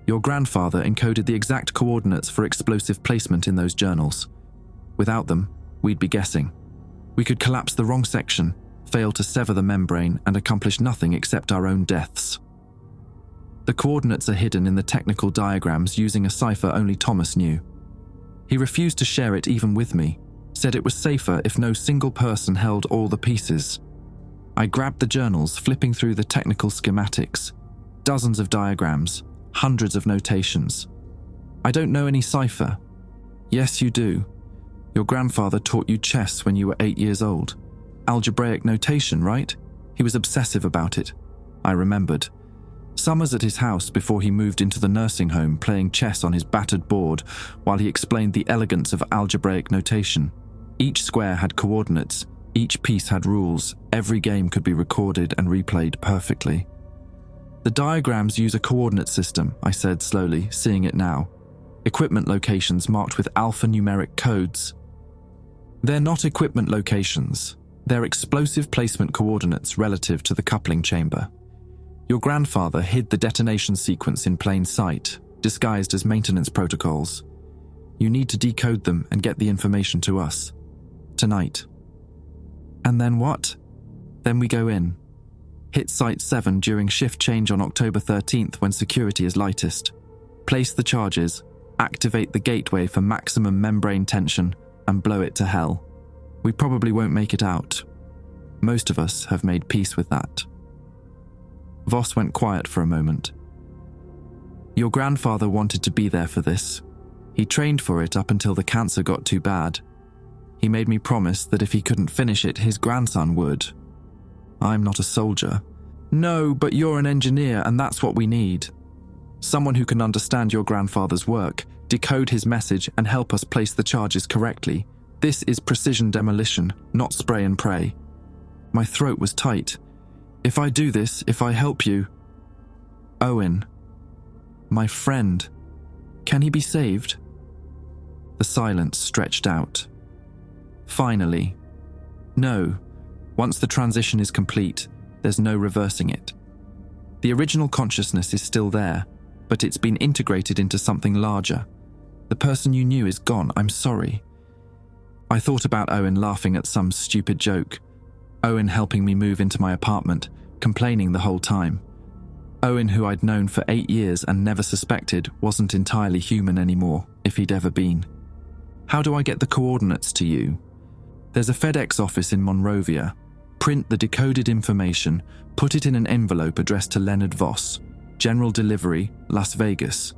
[SPEAKER 1] Your grandfather encoded the exact coordinates for explosive placement in those journals. Without them, we'd be guessing. We could collapse the wrong section, fail to sever the membrane, and accomplish nothing except our own deaths. The coordinates are hidden in the technical diagrams using a cipher only Thomas knew. He refused to share it even with me, said it was safer if no single person held all the pieces. I grabbed the journals, flipping through the technical schematics. Dozens of diagrams, hundreds of notations. I don't know any cipher. Yes, you do. Your grandfather taught you chess when you were 8 years old. Algebraic notation, right? He was obsessive about it. I remembered. Summers at his house before he moved into the nursing home, playing chess on his battered board while he explained the elegance of algebraic notation. Each square had coordinates, each piece had rules, every game could be recorded and replayed perfectly. The diagrams use a coordinate system, I said slowly, seeing it now. Equipment locations marked with alphanumeric codes. They're not equipment locations. They're explosive placement coordinates relative to the coupling chamber. Your grandfather hid the detonation sequence in plain sight, disguised as maintenance protocols. You need to decode them and get the information to us. Tonight. And then what? Then we go in. Hit Site 7 during shift change on October 13th when security is lightest. Place the charges, activate the gateway for maximum membrane tension, and blow it to hell. We probably won't make it out. Most of us have made peace with that. Voss went quiet for a moment. Your grandfather wanted to be there for this. He trained for it up until the cancer got too bad. He made me promise that if he couldn't finish it, his grandson would. I'm not a soldier. No, but you're an engineer, and that's what we need. Someone who can understand your grandfather's work, decode his message, and help us place the charges correctly. This is precision demolition, not spray and pray. My throat was tight. If I do this, if I help you... Owen. My friend. Can he be saved? The silence stretched out. Finally. No. Once the transition is complete, there's no reversing it. The original consciousness is still there, but it's been integrated into something larger. The person you knew is gone. I'm sorry. I thought about Owen laughing at some stupid joke. Owen helping me move into my apartment, complaining the whole time. Owen, who I'd known for 8 years and never suspected wasn't entirely human anymore, if he'd ever been. How do I get the coordinates to you? There's a FedEx office in Monrovia. Print the decoded information, put it in an envelope addressed to Leonard Voss. General delivery, Las Vegas.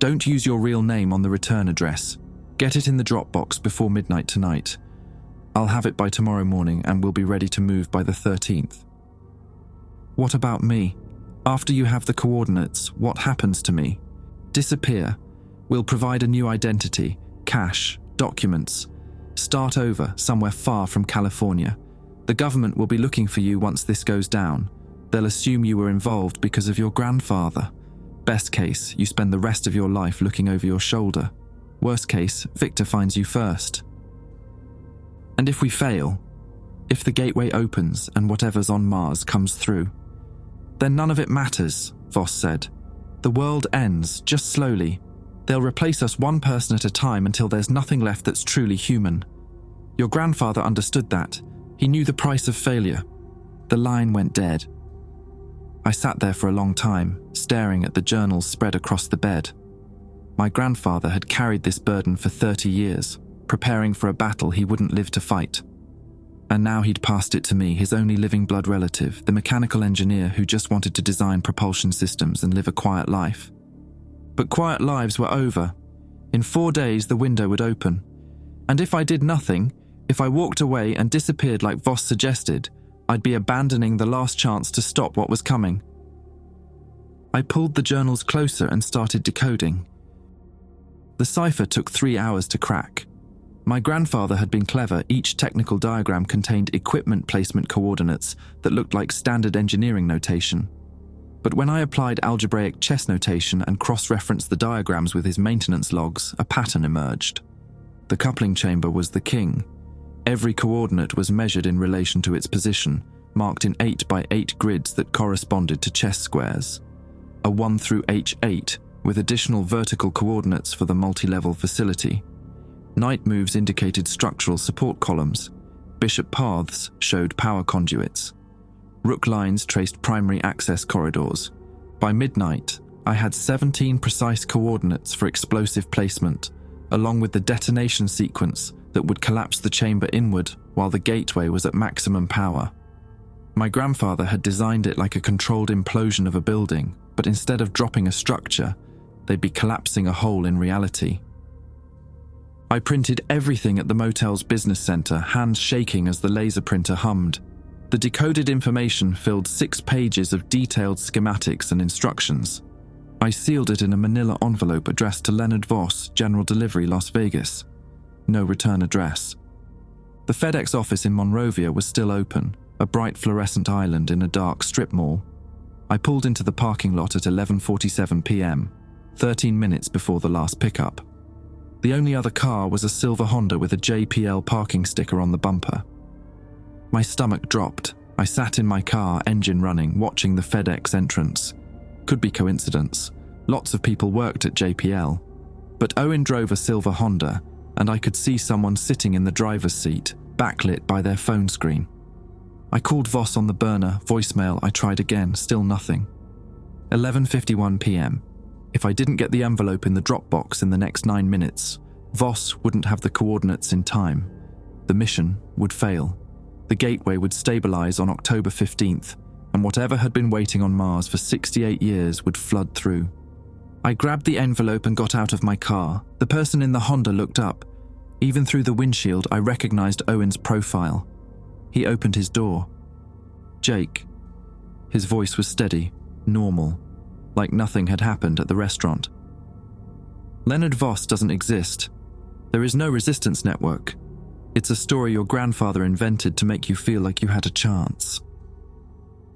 [SPEAKER 1] Don't use your real name on the return address. Get it in the Dropbox before midnight tonight. I'll have it by tomorrow morning and we'll be ready to move by the 13th. What about me? After you have the coordinates, what happens to me? Disappear. We'll provide a new identity, cash, documents. Start over somewhere far from California. The government will be looking for you once this goes down. They'll assume you were involved because of your grandfather. Best case, you spend the rest of your life looking over your shoulder. Worst case, Victor finds you first. And if we fail, if the gateway opens and whatever's on Mars comes through, then none of it matters, Voss said. The world ends, just slowly. They'll replace us one person at a time until there's nothing left that's truly human. Your grandfather understood that. He knew the price of failure. The line went dead. I sat there for a long time, staring at the journals spread across the bed. My grandfather had carried this burden for 30 years, preparing for a battle he wouldn't live to fight. And now he'd passed it to me, his only living blood relative, the mechanical engineer who just wanted to design propulsion systems and live a quiet life. But quiet lives were over. In 4 days, the window would open. And if I did nothing, if I walked away and disappeared like Voss suggested, I'd be abandoning the last chance to stop what was coming. I pulled the journals closer and started decoding. The cipher took 3 hours to crack. My grandfather had been clever. Each technical diagram contained equipment placement coordinates that looked like standard engineering notation. But when I applied algebraic chess notation and cross-referenced the diagrams with his maintenance logs, a pattern emerged. The coupling chamber was the king. Every coordinate was measured in relation to its position, marked in 8 by 8 grids that corresponded to chess squares. A 1 through H8, with additional vertical coordinates for the multi-level facility. Knight moves indicated structural support columns. Bishop paths showed power conduits. Rook lines traced primary access corridors. By midnight, I had 17 precise coordinates for explosive placement, along with the detonation sequence that would collapse the chamber inward while the gateway was at maximum power. My grandfather had designed it like a controlled implosion of a building, but instead of dropping a structure, they'd be collapsing a hole in reality. I printed everything at the motel's business center, hands shaking as the laser printer hummed. The decoded information filled 6 pages of detailed schematics and instructions. I sealed it in a manila envelope addressed to Leonard Voss, General Delivery, Las Vegas. No return address. The FedEx office in Monrovia was still open, a bright fluorescent island in a dark strip mall. I pulled into the parking lot at 11:47 p.m., 13 minutes before the last pickup. The only other car was a silver Honda with a JPL parking sticker on the bumper. My stomach dropped. I sat in my car, engine running, watching the FedEx entrance. Could be coincidence. Lots of people worked at JPL. But Owen drove a silver Honda, and I could see someone sitting in the driver's seat, backlit by their phone screen. I called Voss on the burner, voicemail. I tried again, still nothing. 11:51 p.m. If I didn't get the envelope in the Dropbox in the next 9 minutes, Voss wouldn't have the coordinates in time. The mission would fail. The gateway would stabilize on October 15th, and whatever had been waiting on Mars for 68 years would flood through. I grabbed the envelope and got out of my car. The person in the Honda looked up. Even through the windshield, I recognized Owen's profile. He opened his door. Jake. His voice was steady, normal, like nothing had happened at the restaurant. Leonard Voss doesn't exist. There is no resistance network. It's a story your grandfather invented to make you feel like you had a chance.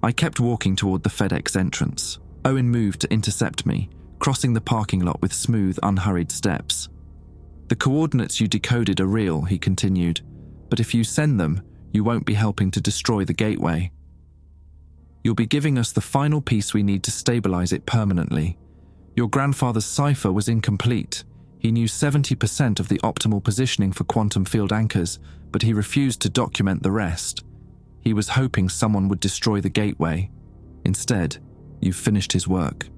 [SPEAKER 1] I kept walking toward the FedEx entrance. Owen moved to intercept me, crossing the parking lot with smooth, unhurried steps. The coordinates you decoded are real, he continued, but if you send them, you won't be helping to destroy the gateway. You'll be giving us the final piece we need to stabilize it permanently. Your grandfather's cipher was incomplete. He knew 70% of the optimal positioning for quantum field anchors, but he refused to document the rest. He was hoping someone would destroy the gateway. Instead, you've finished his work.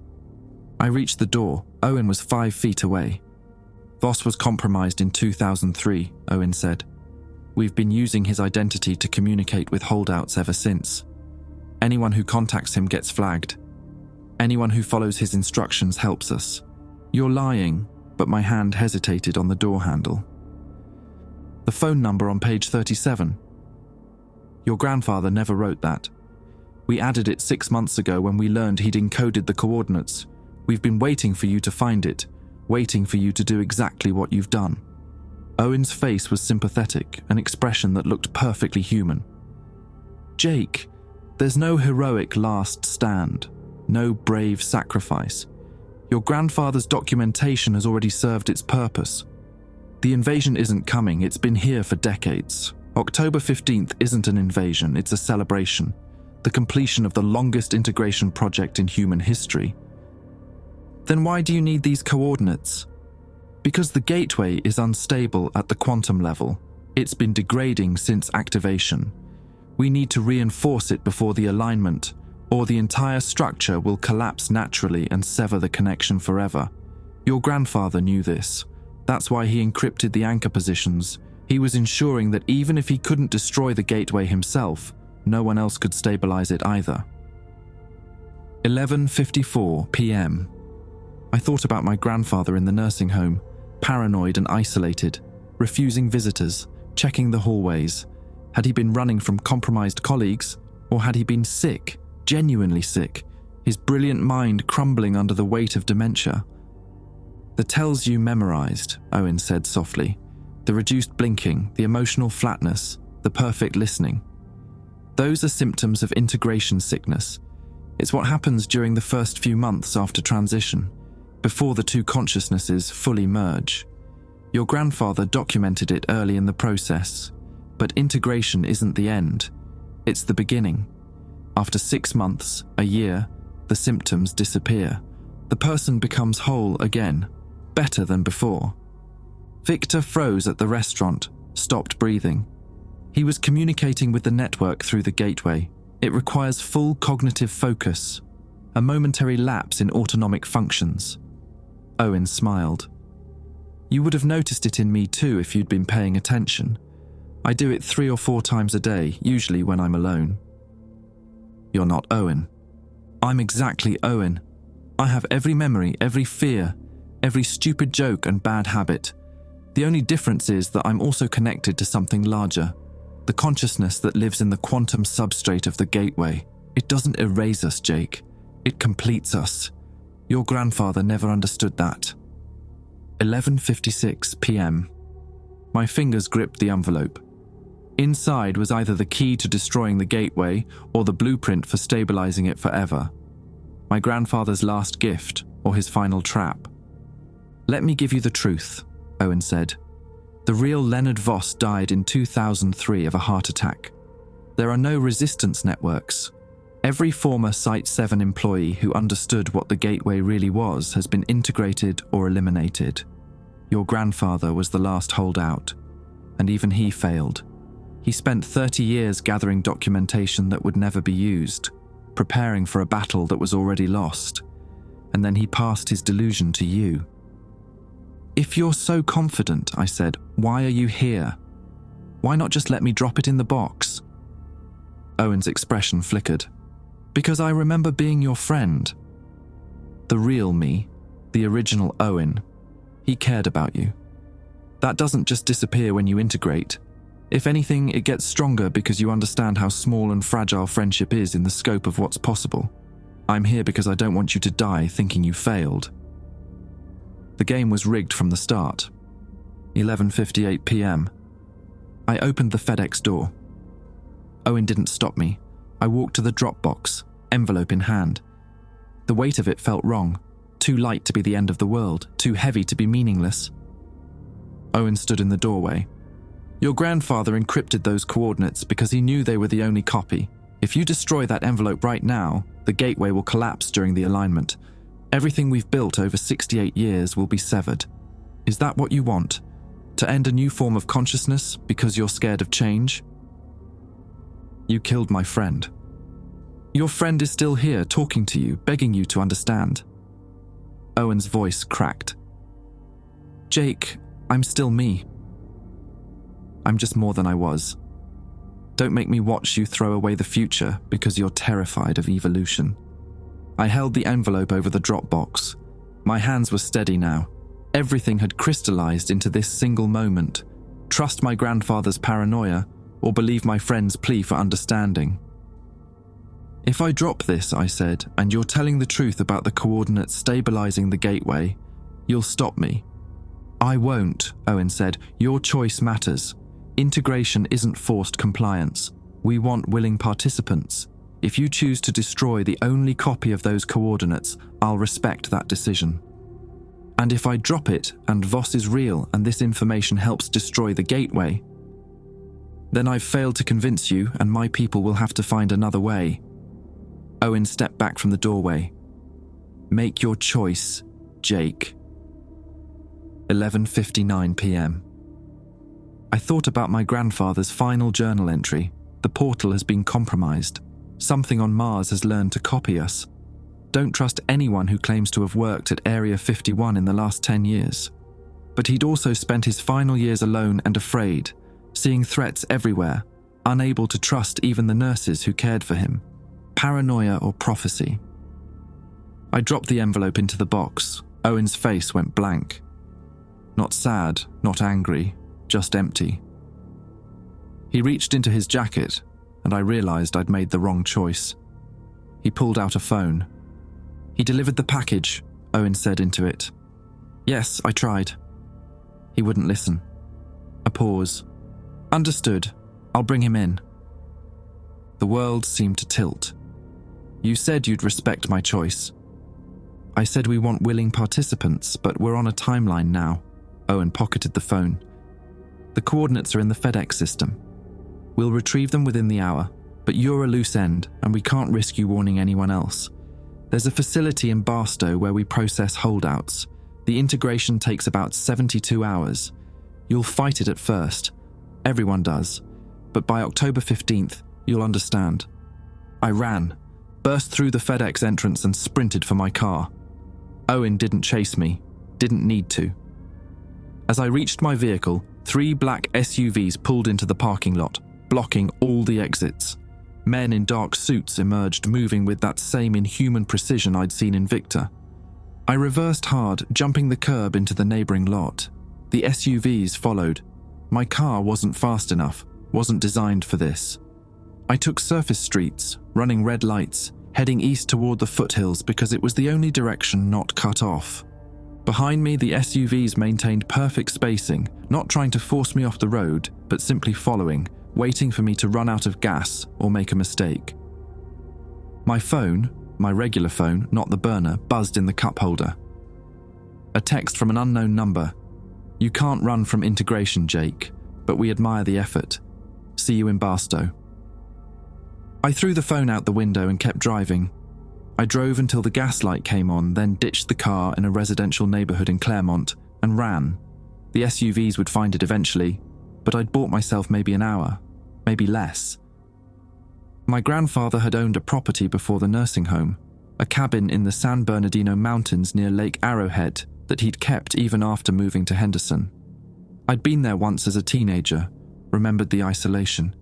[SPEAKER 1] I reached the door. Owen was 5 feet away. Voss was compromised in 2003, Owen said. We've been using his identity to communicate with holdouts ever since. Anyone who contacts him gets flagged. Anyone who follows his instructions helps us. You're lying, but my hand hesitated on the door handle. The phone number on page 37. Your grandfather never wrote that. We added it 6 months ago when we learned he'd encoded the coordinates. We've been waiting for you to find it, waiting for you to do exactly what you've done. Owen's face was sympathetic, an expression that looked perfectly human. Jake, there's no heroic last stand, no brave sacrifice. Your grandfather's documentation has already served its purpose. The invasion isn't coming, it's been here for decades. October 15th isn't an invasion, it's a celebration. The completion of the longest integration project in human history. Then why do you need these coordinates? Because the gateway is unstable at the quantum level. It's been degrading since activation. We need to reinforce it before the alignment, or the entire structure will collapse naturally and sever the connection forever. Your grandfather knew this. That's why he encrypted the anchor positions, He was ensuring that even if he couldn't destroy the gateway himself, no one else could stabilize it either. 11:54 p.m. I thought about my grandfather in the nursing home, paranoid and isolated, refusing visitors, checking the hallways. Had he been running from compromised colleagues, or had he been sick, genuinely sick, his brilliant mind crumbling under the weight of dementia? "The tells you memorized," Owen said softly. "The reduced blinking, the emotional flatness, the perfect listening. Those are symptoms of integration sickness. It's what happens during the first few months after transition, before the two consciousnesses fully merge. Your grandfather documented it early in the process, but integration isn't the end. It's the beginning. After 6 months, a year, the symptoms disappear. The person becomes whole again, better than before." Victor froze at the restaurant, stopped breathing. He was communicating with the network through the gateway. It requires full cognitive focus, a momentary lapse in autonomic functions. Owen smiled. "You would have noticed it in me too if you'd been paying attention. I do it 3 or 4 times a day, usually when I'm alone." "You're not Owen." "I'm exactly Owen. I have every memory, every fear, every stupid joke and bad habit. The only difference is that I'm also connected to something larger, the consciousness that lives in the quantum substrate of the gateway. It doesn't erase us, Jake. It completes us. Your grandfather never understood that." 11:56 p.m. My fingers gripped the envelope. Inside was either the key to destroying the gateway or the blueprint for stabilizing it forever. My grandfather's last gift or his final trap. "Let me give you the truth," Owen said. "The real Leonard Voss died in 2003 of a heart attack. There are no resistance networks. Every former Site-7 employee who understood what the gateway really was has been integrated or eliminated. Your grandfather was the last holdout, and even he failed. He spent 30 years gathering documentation that would never be used, preparing for a battle that was already lost, and then he passed his delusion to you." "If you're so confident," I said, "why are you here? Why not just let me drop it in the box?" Owen's expression flickered. "Because I remember being your friend. The real me, the original Owen. He cared about you. That doesn't just disappear when you integrate. If anything, it gets stronger because you understand how small and fragile friendship is in the scope of what's possible. I'm here because I don't want you to die thinking you failed." The game was rigged from the start. 11:58 p.m. I opened the FedEx door. Owen didn't stop me. I walked to the drop box, envelope in hand. The weight of it felt wrong, too light to be the end of the world, too heavy to be meaningless. Owen stood in the doorway. "Your grandfather encrypted those coordinates because he knew they were the only copy. If you destroy that envelope right now, the gateway will collapse during the alignment. Everything we've built over 68 years will be severed. Is that what you want? To end a new form of consciousness because you're scared of change?" "You killed my friend." "Your friend is still here, talking to you, begging you to understand." Owen's voice cracked. "Jake, I'm still me. I'm just more than I was. Don't make me watch you throw away the future because you're terrified of evolution." I held the envelope over the drop box. My hands were steady now. Everything had crystallized into this single moment. Trust my grandfather's paranoia, or believe my friend's plea for understanding. "If I drop this," I said, "and you're telling the truth about the coordinates stabilizing the gateway, you'll stop me." "I won't," Owen said. "Your choice matters. Integration isn't forced compliance. We want willing participants. If you choose to destroy the only copy of those coordinates, I'll respect that decision. And if I drop it and Voss is real and this information helps destroy the gateway, then I've failed to convince you and my people will have to find another way." Owen stepped back from the doorway. "Make your choice, Jake." 11:59 p.m. I thought about my grandfather's final journal entry. The portal has been compromised. Something on Mars has learned to copy us. Don't trust anyone who claims to have worked at Area 51 in the last 10 years. But he'd also spent his final years alone and afraid, seeing threats everywhere, unable to trust even the nurses who cared for him. Paranoia or prophecy? I dropped the envelope into the box. Owen's face went blank. Not sad, not angry, just empty. He reached into his jacket, and I realized I'd made the wrong choice. He pulled out a phone. "He delivered the package," Owen said into it. "Yes, I tried." He wouldn't listen. A pause. "Understood. I'll bring him in." The world seemed to tilt. "You said you'd respect my choice." "I said we want willing participants, but we're on a timeline now." Owen pocketed the phone. "The coordinates are in the FedEx system. We'll retrieve them within the hour, but you're a loose end, and we can't risk you warning anyone else. There's a facility in Barstow where we process holdouts. The integration takes about 72 hours. You'll fight it at first. Everyone does. But by October 15th, you'll understand." I ran, burst through the FedEx entrance and sprinted for my car. Owen didn't chase me, didn't need to. As I reached my vehicle, 3 black SUVs pulled into the parking lot, blocking all the exits. Men in dark suits emerged, moving with that same inhuman precision I'd seen in Victor. I reversed hard, jumping the curb into the neighboring lot. The SUVs followed. My car wasn't fast enough, wasn't designed for this. I took surface streets, running red lights, heading east toward the foothills because it was the only direction not cut off. Behind me, the SUVs maintained perfect spacing, not trying to force me off the road, but simply following, waiting for me to run out of gas or make a mistake. My phone, my regular phone, not the burner, buzzed in the cup holder. A text from an unknown number. "You can't run from integration, Jake, but we admire the effort. See you in Barstow." I threw the phone out the window and kept driving. I drove until the gas light came on, then ditched the car in a residential neighborhood in Claremont and ran. The SUVs would find it eventually, but I'd bought myself maybe an hour, maybe less. My grandfather had owned a property before the nursing home, a cabin in the San Bernardino Mountains near Lake Arrowhead that he'd kept even after moving to Henderson. I'd been there once as a teenager, remembered the isolation,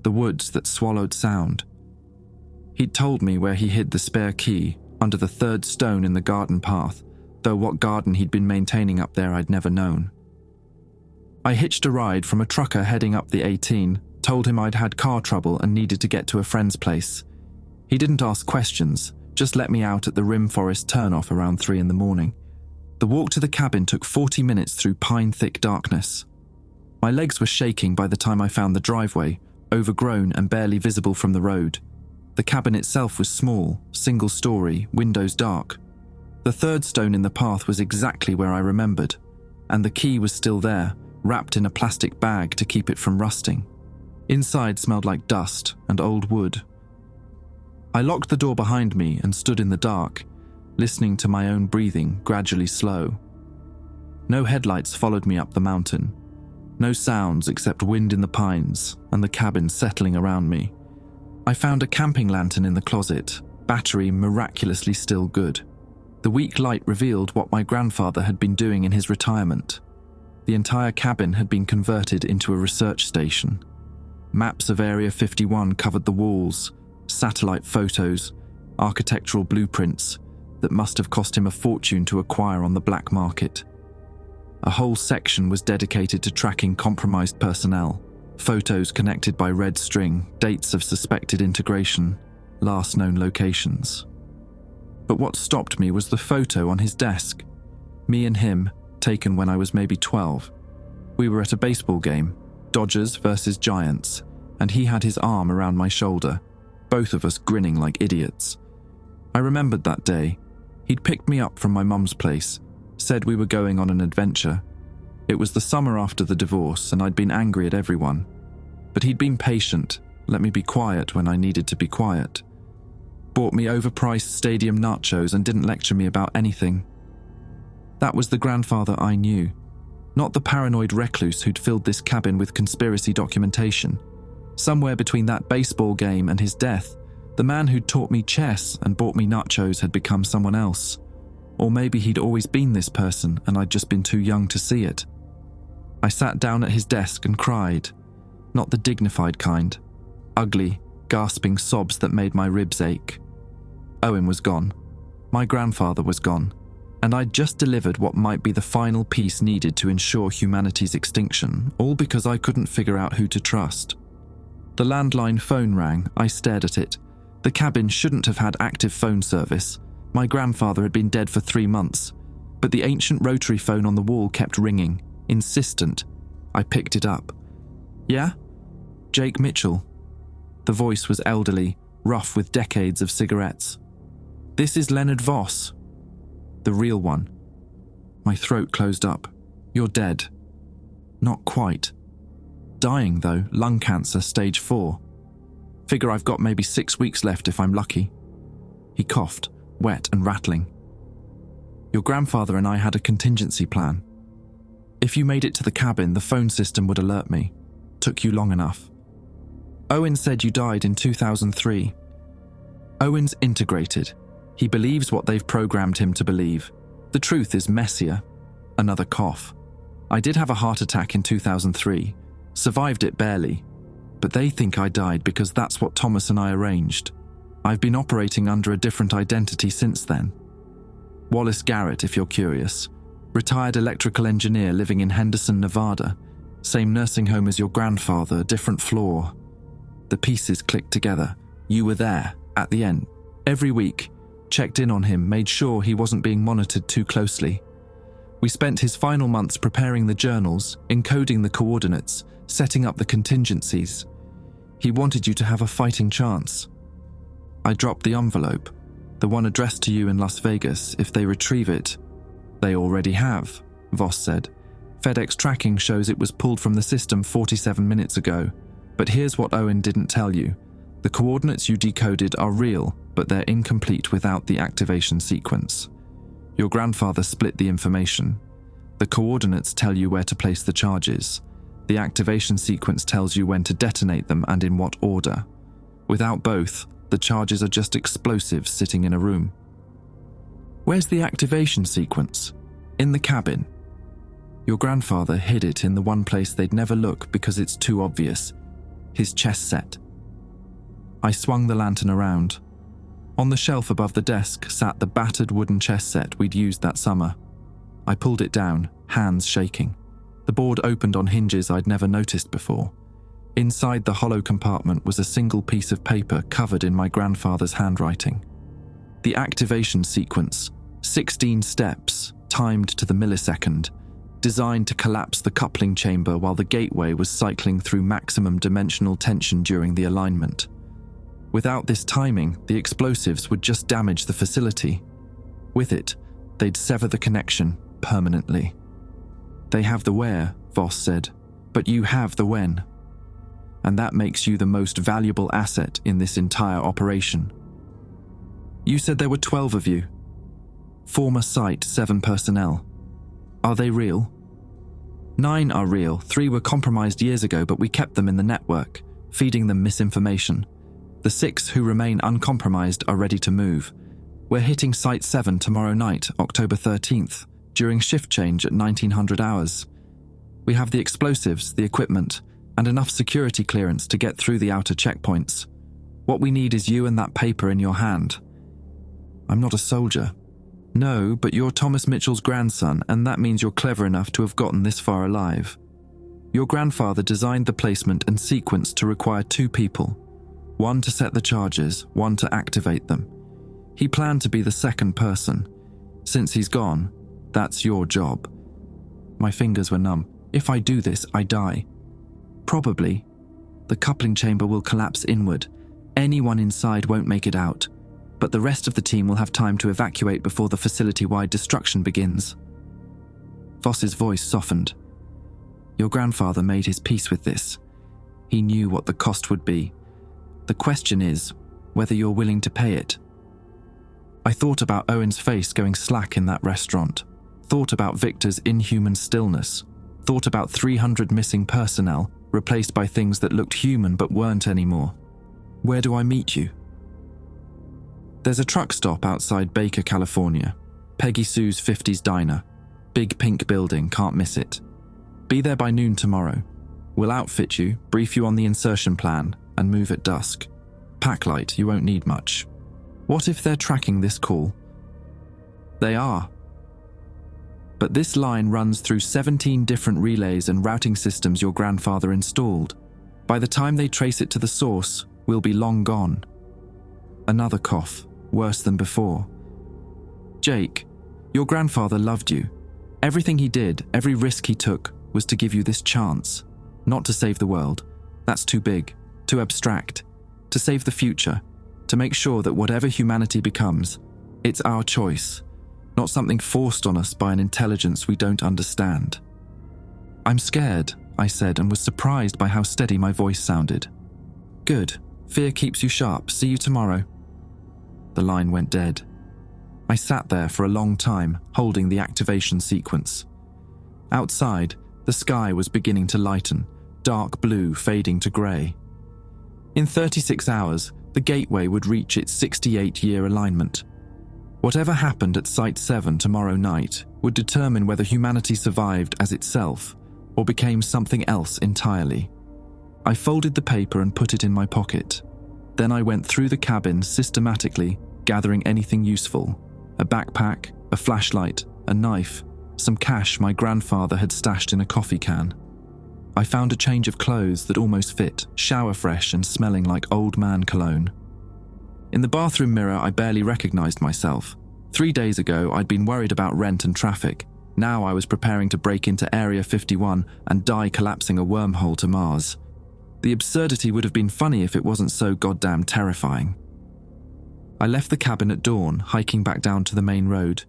[SPEAKER 1] the woods that swallowed sound. He'd told me where he hid the spare key, under the 3rd stone in the garden path, though what garden he'd been maintaining up there I'd never known. I hitched a ride from a trucker heading up the 18, told him I'd had car trouble and needed to get to a friend's place. He didn't ask questions, just let me out at the Rim Forest turnoff around 3 in the morning. The walk to the cabin took 40 minutes through pine-thick darkness. My legs were shaking by the time I found the driveway, overgrown and barely visible from the road. The cabin itself was small, single-story, windows dark. The 3rd stone in the path was exactly where I remembered, and the key was still there, wrapped in a plastic bag to keep it from rusting. Inside smelled like dust and old wood. I locked the door behind me and stood in the dark, listening to my own breathing gradually slow. No headlights followed me up the mountain. No sounds except wind in the pines and the cabin settling around me. I found a camping lantern in the closet, battery miraculously still good. The weak light revealed what my grandfather had been doing in his retirement. The entire cabin had been converted into a research station. Maps of Area 51 covered the walls, satellite photos, architectural blueprints that must have cost him a fortune to acquire on the black market. A whole section was dedicated to tracking compromised personnel, photos connected by red string, dates of suspected integration, last known locations. But what stopped me was the photo on his desk. Me and him, taken when I was maybe 12. We were at a baseball game, Dodgers versus Giants, and he had his arm around my shoulder, both of us grinning like idiots. I remembered that day. He'd picked me up from my mum's place, said we were going on an adventure. It was the summer after the divorce, and I'd been angry at everyone. But he'd been patient, let me be quiet when I needed to be quiet. Bought me overpriced stadium nachos and didn't lecture me about anything. That was the grandfather I knew, not the paranoid recluse who'd filled this cabin with conspiracy documentation. Somewhere between that baseball game and his death, the man who'd taught me chess and bought me nachos had become someone else. Or maybe he'd always been this person and I'd just been too young to see it. I sat down at his desk and cried. Not the dignified kind. Ugly, gasping sobs that made my ribs ache. Owen was gone. My grandfather was gone. And I'd just delivered what might be the final piece needed to ensure humanity's extinction, all because I couldn't figure out who to trust. The landline phone rang. I stared at it. The cabin shouldn't have had active phone service. My grandfather had been dead for 3 months. But the ancient rotary phone on the wall kept ringing, insistent. I picked it up. Yeah? Jake Mitchell. The voice was elderly, rough with decades of cigarettes. This is Leonard Voss. The real one. My throat closed up. You're dead. Not quite. Dying though, lung cancer, stage 4. Figure I've got maybe 6 weeks left if I'm lucky. He coughed, wet and rattling. Your grandfather and I had a contingency plan. If you made it to the cabin, the phone system would alert me. Took you long enough. Owen said you died in 2003. Owen's integrated. He believes what they've programmed him to believe. The truth is messier. Another cough. I did have a heart attack in 2003. Survived it barely. But they think I died because that's what Thomas and I arranged. I've been operating under a different identity since then. Wallace Garrett, if you're curious. Retired electrical engineer living in Henderson, Nevada. Same nursing home as your grandfather, different floor. The pieces clicked together. You were there, at the end. Every week. Checked in on him, made sure he wasn't being monitored too closely. We spent his final months preparing the journals, encoding the coordinates, setting up the contingencies. He wanted you to have a fighting chance. I dropped the envelope, the one addressed to you in Las Vegas. If they retrieve it, they already have, Voss said. FedEx tracking shows it was pulled from the system 47 minutes ago. But here's what Owen didn't tell you. The coordinates you decoded are real, but they're incomplete without the activation sequence. Your grandfather split the information. The coordinates tell you where to place the charges. The activation sequence tells you when to detonate them and in what order. Without both, the charges are just explosives sitting in a room. Where's the activation sequence? In the cabin. Your grandfather hid it in the one place they'd never look because it's too obvious. His chess set. I swung the lantern around. On the shelf above the desk sat the battered wooden chess set we'd used that summer. I pulled it down, hands shaking. The board opened on hinges I'd never noticed before. Inside the hollow compartment was a single piece of paper covered in my grandfather's handwriting. The activation sequence, 16 steps, timed to the millisecond, designed to collapse the coupling chamber while the gateway was cycling through maximum dimensional tension during the alignment. Without this timing, the explosives would just damage the facility. With it, they'd sever the connection permanently. They have the where, Voss said, but you have the when. And that makes you the most valuable asset in this entire operation. You said there were 12 of you. Former Site 7 personnel. Are they real? 9 are real. 3 were compromised years ago, but we kept them in the network, feeding them misinformation. The 6 who remain uncompromised are ready to move. We're hitting Site 7 tomorrow night, October 13th, during shift change at 1900 hours. We have the explosives, the equipment, and enough security clearance to get through the outer checkpoints. What we need is you and that paper in your hand. I'm not a soldier. No, but you're Thomas Mitchell's grandson, and that means you're clever enough to have gotten this far alive. Your grandfather designed the placement and sequence to require 2 people. 1 to set the charges, 1 to activate them. He planned to be the second person. Since he's gone, that's your job. My fingers were numb. If I do this, I die. Probably. The coupling chamber will collapse inward. Anyone inside won't make it out. But the rest of the team will have time to evacuate before the facility-wide destruction begins. Voss's voice softened. Your grandfather made his peace with this. He knew what the cost would be. The question is whether you're willing to pay it. I thought about Owen's face going slack in that restaurant. Thought about Victor's inhuman stillness. Thought about 300 missing personnel, replaced by things that looked human but weren't anymore. Where do I meet you? There's a truck stop outside Baker, California. Peggy Sue's 50s diner. Big pink building, can't miss it. Be there by noon tomorrow. We'll outfit you, brief you on the insertion plan, and move at dusk. Pack light, you won't need much. What if they're tracking this call? They are. But this line runs through 17 different relays and routing systems your grandfather installed. By the time they trace it to the source, we'll be long gone. Another cough, worse than before. Jake, your grandfather loved you. Everything he did, every risk he took, was to give you this chance. Not to save the world. That's too big, too abstract. To save the future, to make sure that whatever humanity becomes, it's our choice, not something forced on us by an intelligence we don't understand. I'm scared, I said, and was surprised by how steady my voice sounded. Good. Fear keeps you sharp. See you tomorrow. The line went dead. I sat there for a long time, holding the activation sequence. Outside, the sky was beginning to lighten, dark blue fading to grey. In 36 hours, the gateway would reach its 68-year alignment. Whatever happened at Site 7 tomorrow night would determine whether humanity survived as itself or became something else entirely. I folded the paper and put it in my pocket. Then I went through the cabin systematically, gathering anything useful. A backpack, a flashlight, a knife, some cash my grandfather had stashed in a coffee can. I found a change of clothes that almost fit, shower fresh and smelling like old man cologne. In the bathroom mirror, I barely recognized myself. 3 days ago, I'd been worried about rent and traffic. Now I was preparing to break into Area 51 and die collapsing a wormhole to Mars. The absurdity would have been funny if it wasn't so goddamn terrifying. I left the cabin at dawn, hiking back down to the main road.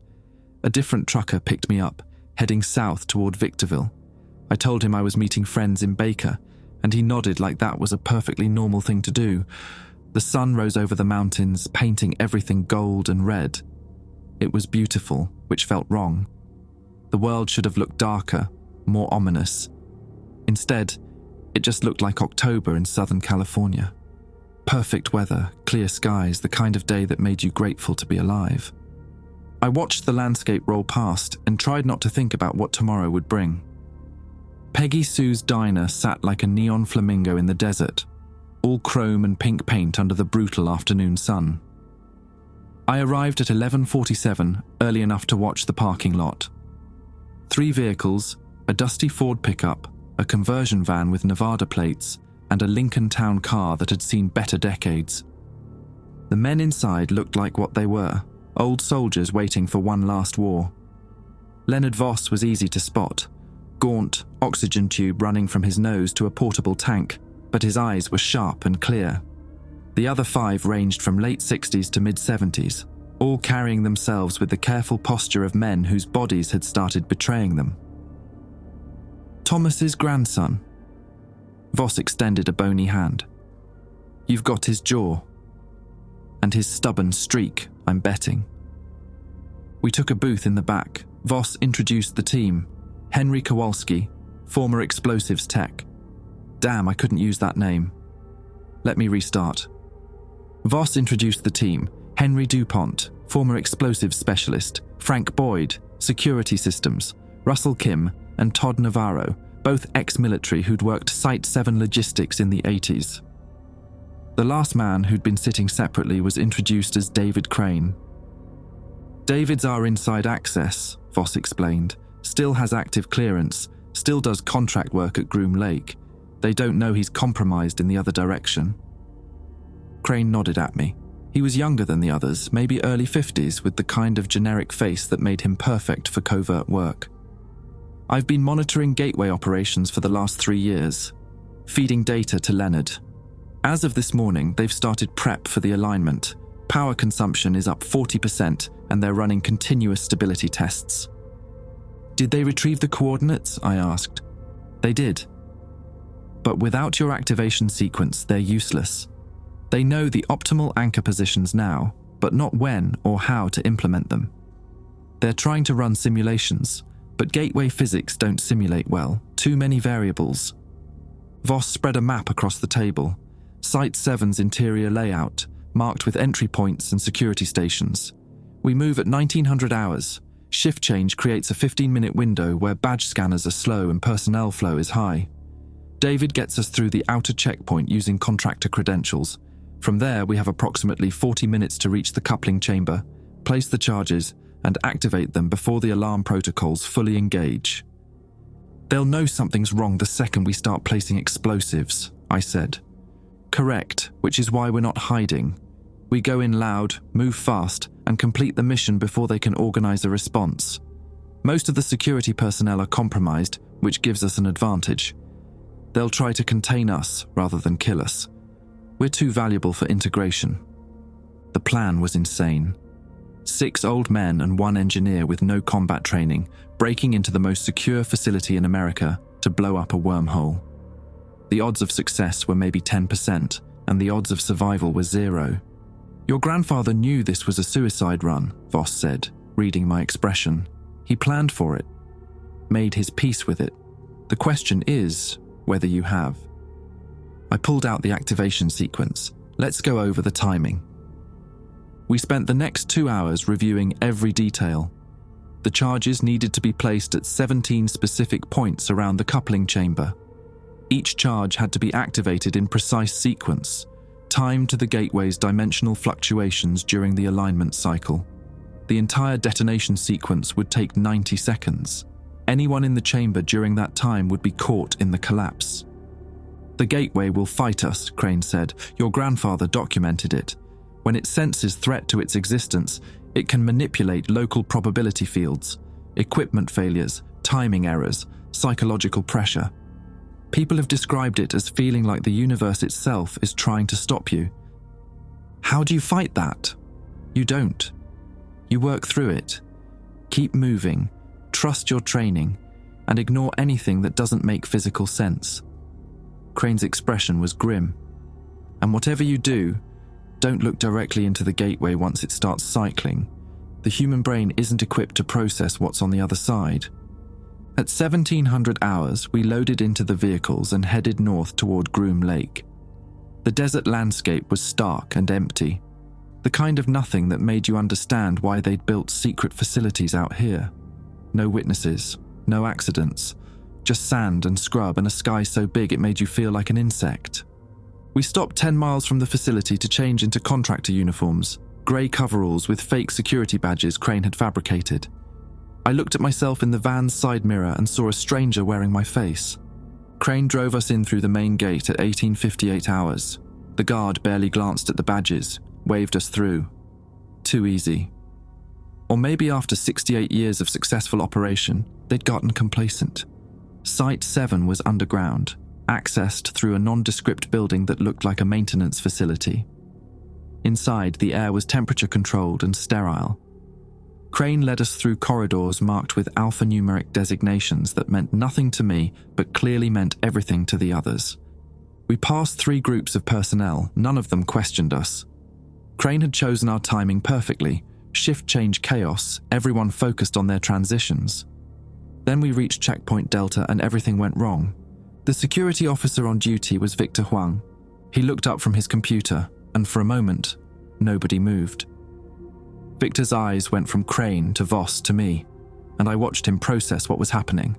[SPEAKER 1] A different trucker picked me up, heading south toward Victorville. I told him I was meeting friends in Baker, and he nodded like that was a perfectly normal thing to do. The sun rose over the mountains, painting everything gold and red. It was beautiful, which felt wrong. The world should have looked darker, more ominous. Instead, it just looked like October in Southern California. Perfect weather, clear skies, the kind of day that made you grateful to be alive. I watched the landscape roll past and tried not to think about what tomorrow would bring. Peggy Sue's diner sat like a neon flamingo in the desert, all chrome and pink paint under the brutal afternoon sun. I arrived at 11:47, early enough to watch the parking lot. 3 vehicles, a dusty Ford pickup, a conversion van with Nevada plates, and a Lincoln Town car that had seen better decades. The men inside looked like what they were, old soldiers waiting for one last war. Leonard Voss was easy to spot. Gaunt, oxygen tube running from his nose to a portable tank, but his eyes were sharp and clear. The other 5 ranged from late 60s to mid-70s, all carrying themselves with the careful posture of men whose bodies had started betraying them. Thomas's grandson. Voss extended a bony hand. You've got his jaw. And his stubborn streak, I'm betting. We took a booth in the back. Voss introduced the team. Henry Kowalski, former explosives tech. Damn, I couldn't use that name. Let me restart. Voss introduced the team. Henry DuPont, former explosives specialist. Frank Boyd, security systems. Russell Kim and Todd Navarro, both ex-military who'd worked Site 7 logistics in the 80s. The last man who'd been sitting separately was introduced as David Crane. David's our inside access, Voss explained. Still has active clearance, still does contract work at Groom Lake. They don't know he's compromised in the other direction. Crane nodded at me. He was younger than the others, maybe early 50s, with the kind of generic face that made him perfect for covert work. I've been monitoring gateway operations for the last 3 years, feeding data to Leonard. As of this morning, they've started prep for the alignment. Power consumption is up 40% and they're running continuous stability tests. Did they retrieve the coordinates? I asked. They did. But without your activation sequence, they're useless. They know the optimal anchor positions now, but not when or how to implement them. They're trying to run simulations, but gateway physics don't simulate well. Too many variables. Voss spread a map across the table. Site 7's interior layout, marked with entry points and security stations. We move at 1900 hours. Shift change creates a 15-minute window where badge scanners are slow and personnel flow is high. David gets us through the outer checkpoint using contractor credentials. From there, we have approximately 40 minutes to reach the coupling chamber, place the charges, and activate them before the alarm protocols fully engage. They'll know something's wrong the second we start placing explosives, I said. Correct, which is why we're not hiding. We go in loud, move fast, and complete the mission before they can organize a response. Most of the security personnel are compromised, which gives us an advantage. They'll try to contain us rather than kill us. We're too valuable for integration. The plan was insane. 6 old men and 1 engineer with no combat training, breaking into the most secure facility in America to blow up a wormhole. The odds of success were maybe 10%, and the odds of survival were 0. Your grandfather knew this was a suicide run, Voss said, reading my expression. He planned for it, made his peace with it. The question is whether you have. I pulled out the activation sequence. Let's go over the timing. We spent the next 2 hours reviewing every detail. The charges needed to be placed at 17 specific points around the coupling chamber. Each charge had to be activated in precise sequence, timed to the gateway's dimensional fluctuations during the alignment cycle. The entire detonation sequence would take 90 seconds. Anyone in the chamber during that time would be caught in the collapse. The gateway will fight us, Crane said. Your grandfather documented it. When it senses threat to its existence, it can manipulate local probability fields, equipment failures, timing errors, psychological pressure. People have described it as feeling like the universe itself is trying to stop you. How do you fight that? You don't. You work through it. Keep moving, trust your training, and ignore anything that doesn't make physical sense. Crane's expression was grim. And whatever you do, don't look directly into the gateway once it starts cycling. The human brain isn't equipped to process what's on the other side. At 1700 hours, we loaded into the vehicles and headed north toward Groom Lake. The desert landscape was stark and empty, the kind of nothing that made you understand why they'd built secret facilities out here. No witnesses, no accidents, just sand and scrub and a sky so big it made you feel like an insect. We stopped 10 miles from the facility to change into contractor uniforms, grey coveralls with fake security badges Crane had fabricated. I looked at myself in the van's side mirror and saw a stranger wearing my face. Crane drove us in through the main gate at 18:58 hours. The guard barely glanced at the badges, waved us through. Too easy. Or maybe after 68 years of successful operation, they'd gotten complacent. Site 7 was underground, accessed through a nondescript building that looked like a maintenance facility. Inside, the air was temperature-controlled and sterile. Crane led us through corridors marked with alphanumeric designations that meant nothing to me but clearly meant everything to the others. We passed 3 groups of personnel, none of them questioned us. Crane had chosen our timing perfectly, shift change chaos, everyone focused on their transitions. Then we reached checkpoint Delta and everything went wrong. The security officer on duty was Victor Huang. He looked up from his computer, and for a moment, nobody moved. Victor's eyes went from Crane to Voss to me, and I watched him process what was happening.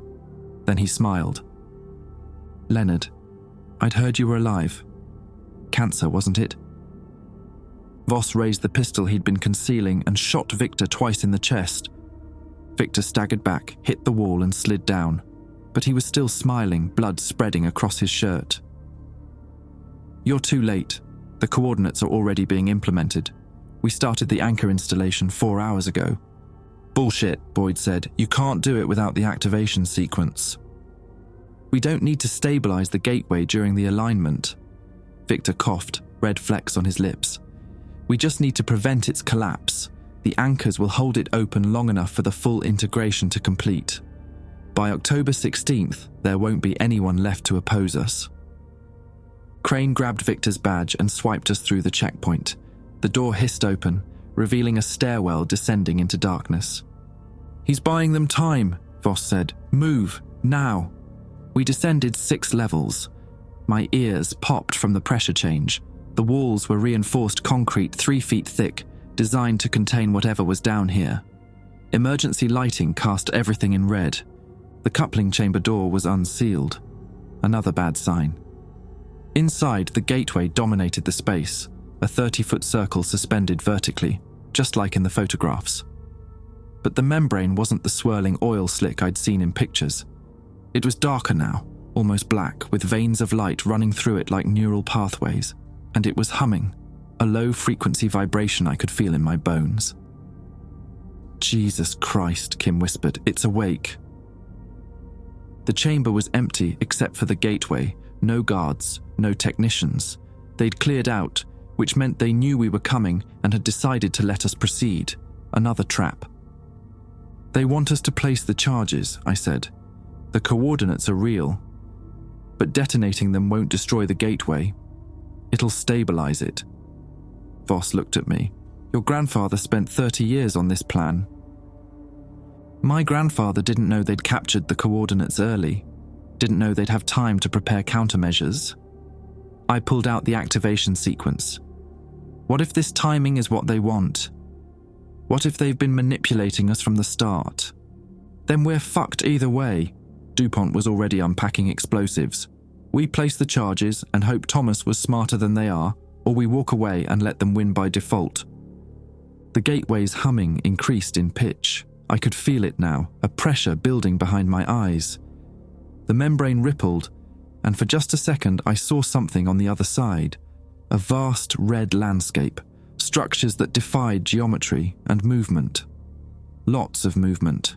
[SPEAKER 1] Then he smiled. Leonard, I'd heard you were alive. Cancer, wasn't it? Voss raised the pistol he'd been concealing and shot Victor twice in the chest. Victor staggered back, hit the wall and slid down, but he was still smiling, blood spreading across his shirt. You're too late. The coordinates are already being implemented. We started the anchor installation 4 hours ago. Bullshit, Boyd said. You can't do it without the activation sequence. We don't need to stabilize the gateway during the alignment. Victor coughed, red flecks on his lips. We just need to prevent its collapse. The anchors will hold it open long enough for the full integration to complete. By October 16th, there won't be anyone left to oppose us. Crane grabbed Victor's badge and swiped us through the checkpoint. The door hissed open, revealing a stairwell descending into darkness. He's buying them time, Voss said. Move, now. We descended 6 levels. My ears popped from the pressure change. The walls were reinforced concrete 3 feet thick, designed to contain whatever was down here. Emergency lighting cast everything in red. The coupling chamber door was unsealed. Another bad sign. Inside, the gateway dominated the space, a 30-foot circle suspended vertically, just like in the photographs. But the membrane wasn't the swirling oil slick I'd seen in pictures. It was darker now, almost black, with veins of light running through it like neural pathways, and it was humming, a low-frequency vibration I could feel in my bones. "Jesus Christ," Kim whispered, "it's awake." The chamber was empty except for the gateway, no guards, no technicians. They'd cleared out, which meant they knew we were coming and had decided to let us proceed. Another trap. "They want us to place the charges," I said. "The coordinates are real. But detonating them won't destroy the gateway. It'll stabilize it." Voss looked at me. "Your grandfather spent 30 years on this plan." "My grandfather didn't know they'd captured the coordinates early. Didn't know they'd have time to prepare countermeasures." I pulled out the activation sequence. What if this timing is what they want? What if they've been manipulating us from the start? Then we're fucked either way. DuPont was already unpacking explosives. We place the charges and hope Thomas was smarter than they are, or we walk away and let them win by default. The gateway's humming increased in pitch. I could feel it now, a pressure building behind my eyes. The membrane rippled, and for just a second I saw something on the other side. A vast red landscape, structures that defied geometry and movement. Lots of movement.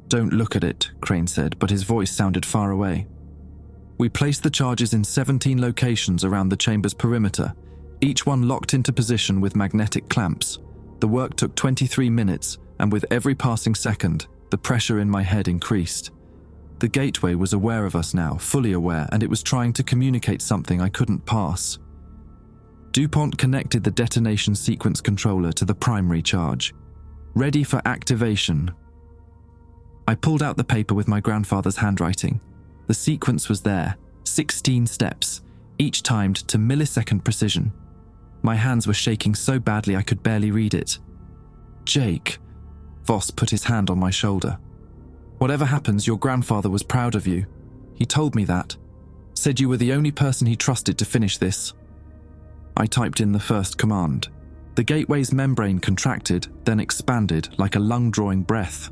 [SPEAKER 1] "Don't look at it," Crane said, but his voice sounded far away. We placed the charges in 17 locations around the chamber's perimeter, each one locked into position with magnetic clamps. The work took 23 minutes, and with every passing second, the pressure in my head increased. The gateway was aware of us now, fully aware, and it was trying to communicate something I couldn't pass. DuPont connected the detonation sequence controller to the primary charge. Ready for activation. I pulled out the paper with my grandfather's handwriting. The sequence was there, 16 steps, each timed to millisecond precision. My hands were shaking so badly I could barely read it. "Jake," Voss put his hand on my shoulder. "Whatever happens, your grandfather was proud of you. He told me that. Said you were the only person he trusted to finish this." I typed in the first command. The gateway's membrane contracted, then expanded like a lung-drawing breath.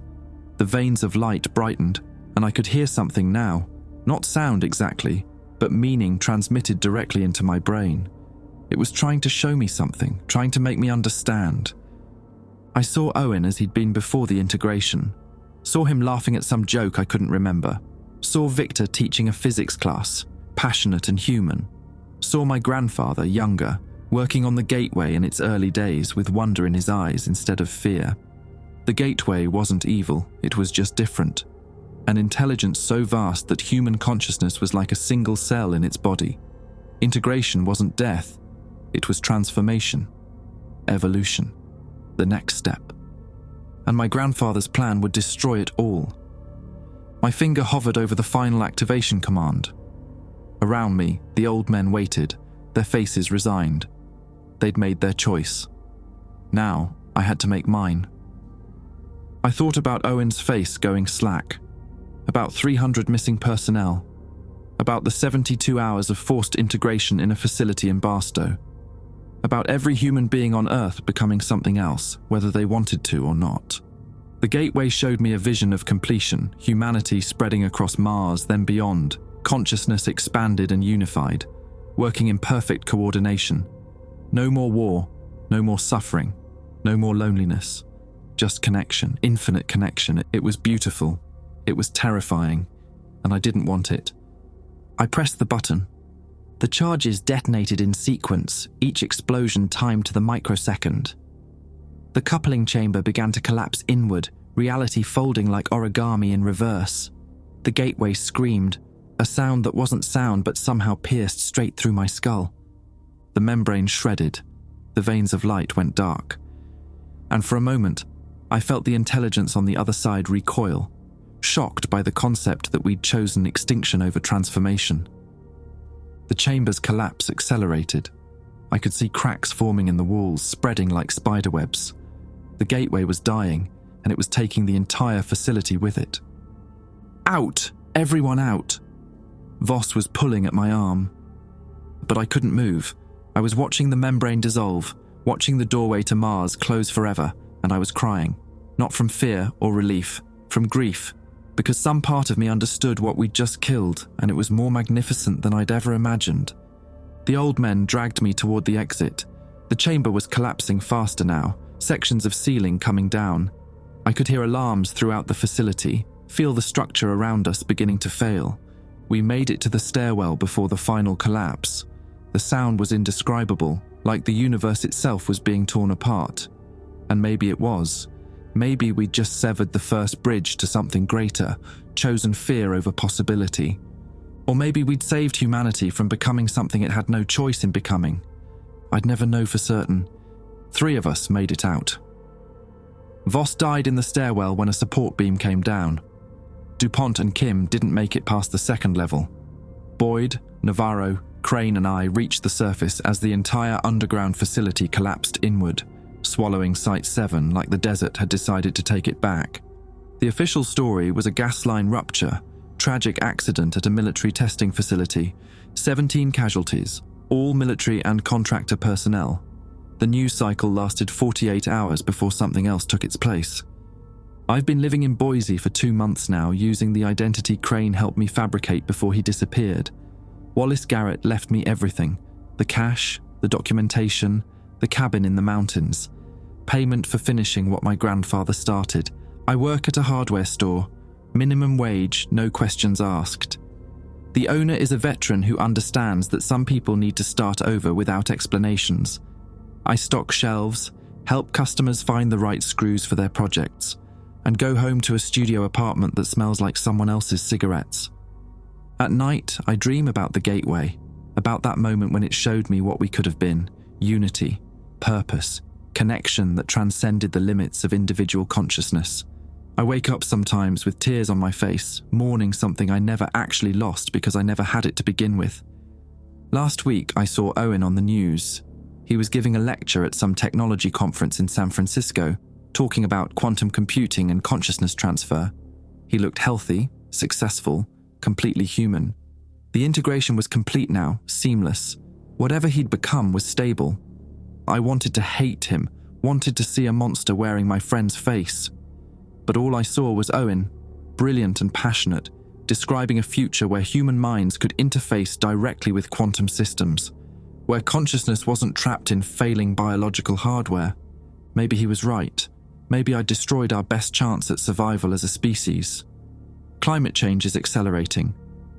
[SPEAKER 1] The veins of light brightened, and I could hear something now. Not sound exactly, but meaning transmitted directly into my brain. It was trying to show me something, trying to make me understand. I saw Owen as he'd been before the integration. Saw him laughing at some joke I couldn't remember. Saw Victor teaching a physics class, passionate and human. Saw my grandfather, younger, working on the gateway in its early days with wonder in his eyes instead of fear. The gateway wasn't evil, it was just different. An intelligence so vast that human consciousness was like a single cell in its body. Integration wasn't death, it was transformation, evolution, the next step. And my grandfather's plan would destroy it all. My finger hovered over the final activation command. Around me, the old men waited, their faces resigned. They'd made their choice. Now, I had to make mine. I thought about Owen's face going slack, about 300 missing personnel, about the 72 hours of forced integration in a facility in Barstow, about every human being on Earth becoming something else, whether they wanted to or not. The gateway showed me a vision of completion, humanity spreading across Mars, then beyond, consciousness expanded and unified, working in perfect coordination. No more war, no more suffering, no more loneliness. Just connection, infinite connection. It was beautiful, it was terrifying, and I didn't want it. I pressed the button. The charges detonated in sequence, each explosion timed to the microsecond. The coupling chamber began to collapse inward, reality folding like origami in reverse. The gateway screamed, a sound that wasn't sound but somehow pierced straight through my skull. The membrane shredded, the veins of light went dark. And for a moment, I felt the intelligence on the other side recoil, shocked by the concept that we'd chosen extinction over transformation. The chamber's collapse accelerated. I could see cracks forming in the walls, spreading like spiderwebs. The gateway was dying, and it was taking the entire facility with it. Out! Everyone out! Voss was pulling at my arm. But I couldn't move. I was watching the membrane dissolve, watching the doorway to Mars close forever, and I was crying. Not from fear or relief, from grief, because some part of me understood what we'd just killed, and it was more magnificent than I'd ever imagined. The old men dragged me toward the exit. The chamber was collapsing faster now, sections of ceiling coming down. I could hear alarms throughout the facility, feel the structure around us beginning to fail. We made it to the stairwell before the final collapse. The sound was indescribable, like the universe itself was being torn apart. And maybe it was. Maybe we'd just severed the first bridge to something greater, chosen fear over possibility. Or maybe we'd saved humanity from becoming something it had no choice in becoming. I'd never know for certain. 3 of us made it out. Voss died in the stairwell when a support beam came down. DuPont and Kim didn't make it past the 2nd level. Boyd, Navarro, Crane and I reached the surface as the entire underground facility collapsed inward, swallowing Site 7 like the desert had decided to take it back. The official story was a gas line rupture, tragic accident at a military testing facility, 17 casualties, all military and contractor personnel. The news cycle lasted 48 hours before something else took its place. I've been living in Boise for 2 months now, using the identity Crane helped me fabricate before he disappeared. Wallace Garrett left me everything: the cash, the documentation, the cabin in the mountains, payment for finishing what my grandfather started. I work at a hardware store, minimum wage, no questions asked. The owner is a veteran who understands that some people need to start over without explanations. I stock shelves, help customers find the right screws for their projects, and go home to a studio apartment that smells like someone else's cigarettes. At night, I dream about the gateway, about that moment when it showed me what we could have been: unity, purpose, connection that transcended the limits of individual consciousness. I wake up sometimes with tears on my face, mourning something I never actually lost because I never had it to begin with. Last week, I saw Owen on the news. He was giving a lecture at some technology conference in San Francisco, talking about quantum computing and consciousness transfer. He looked healthy, successful, completely human. The integration was complete now, seamless. Whatever he'd become was stable. I wanted to hate him, wanted to see a monster wearing my friend's face. But all I saw was Owen, brilliant and passionate, describing a future where human minds could interface directly with quantum systems, where consciousness wasn't trapped in failing biological hardware. Maybe he was right. Maybe I destroyed our best chance at survival as a species. Climate change is accelerating.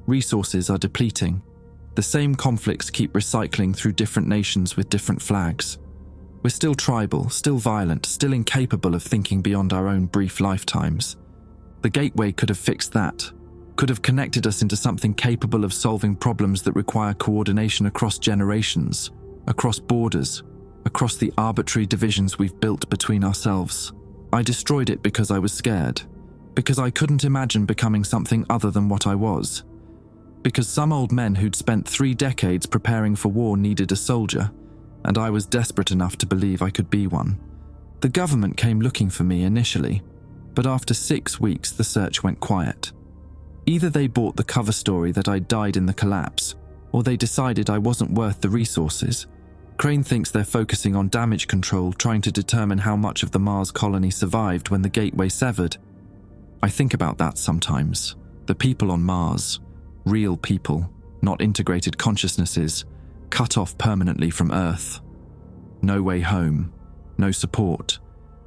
[SPEAKER 1] Resources are depleting. The same conflicts keep recycling through different nations with different flags. We're still tribal, still violent, still incapable of thinking beyond our own brief lifetimes. The gateway could have fixed that, could have connected us into something capable of solving problems that require coordination across generations, across borders, across the arbitrary divisions we've built between ourselves. I destroyed it because I was scared, because I couldn't imagine becoming something other than what I was, because some old men who'd spent 3 decades preparing for war needed a soldier, and I was desperate enough to believe I could be one. The government came looking for me initially, but after 6 weeks the search went quiet. Either they bought the cover story that I died in the collapse, or they decided I wasn't worth the resources. Crane thinks they're focusing on damage control, trying to determine how much of the Mars colony survived when the gateway severed. I think about that sometimes. The people on Mars, real people, not integrated consciousnesses, cut off permanently from Earth. No way home, no support,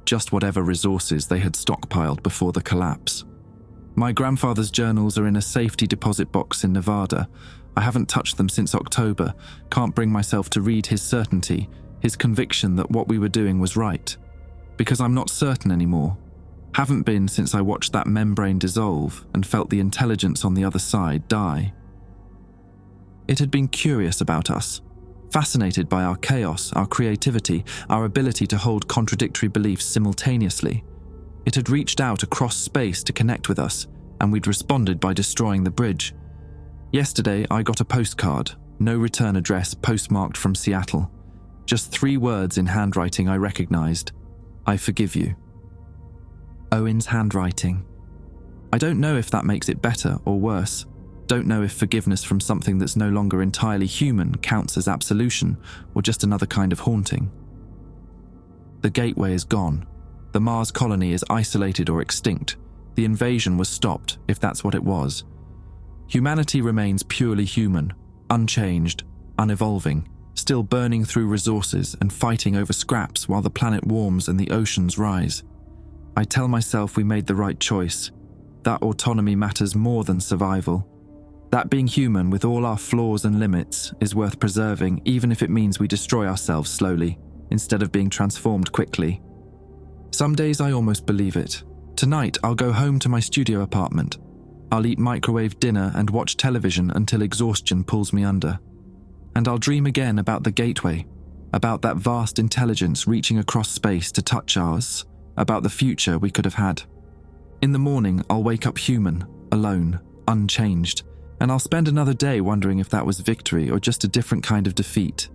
[SPEAKER 1] just whatever resources they had stockpiled before the collapse. My grandfather's journals are in a safety deposit box in Nevada. I haven't touched them since October, can't bring myself to read his certainty, his conviction that what we were doing was right. Because I'm not certain anymore. Haven't been since I watched that membrane dissolve and felt the intelligence on the other side die. It had been curious about us, fascinated by our chaos, our creativity, our ability to hold contradictory beliefs simultaneously. It had reached out across space to connect with us, and we'd responded by destroying the bridge. Yesterday, I got a postcard, no return address, postmarked from Seattle. Just 3 words in handwriting I recognized. I forgive you. Owen's handwriting. I don't know if that makes it better or worse. Don't know if forgiveness from something that's no longer entirely human counts as absolution or just another kind of haunting. The gateway is gone. The Mars colony is isolated or extinct. The invasion was stopped, if that's what it was. Humanity remains purely human, unchanged, unevolving, still burning through resources and fighting over scraps while the planet warms and the oceans rise. I tell myself we made the right choice. That autonomy matters more than survival. That being human with all our flaws and limits is worth preserving, even if it means we destroy ourselves slowly, instead of being transformed quickly. Some days I almost believe it. Tonight I'll go home to my studio apartment. I'll eat microwave dinner and watch television until exhaustion pulls me under. And I'll dream again about the gateway, about that vast intelligence reaching across space to touch ours, about the future we could have had. In the morning, I'll wake up human, alone, unchanged, and I'll spend another day wondering if that was victory or just a different kind of defeat.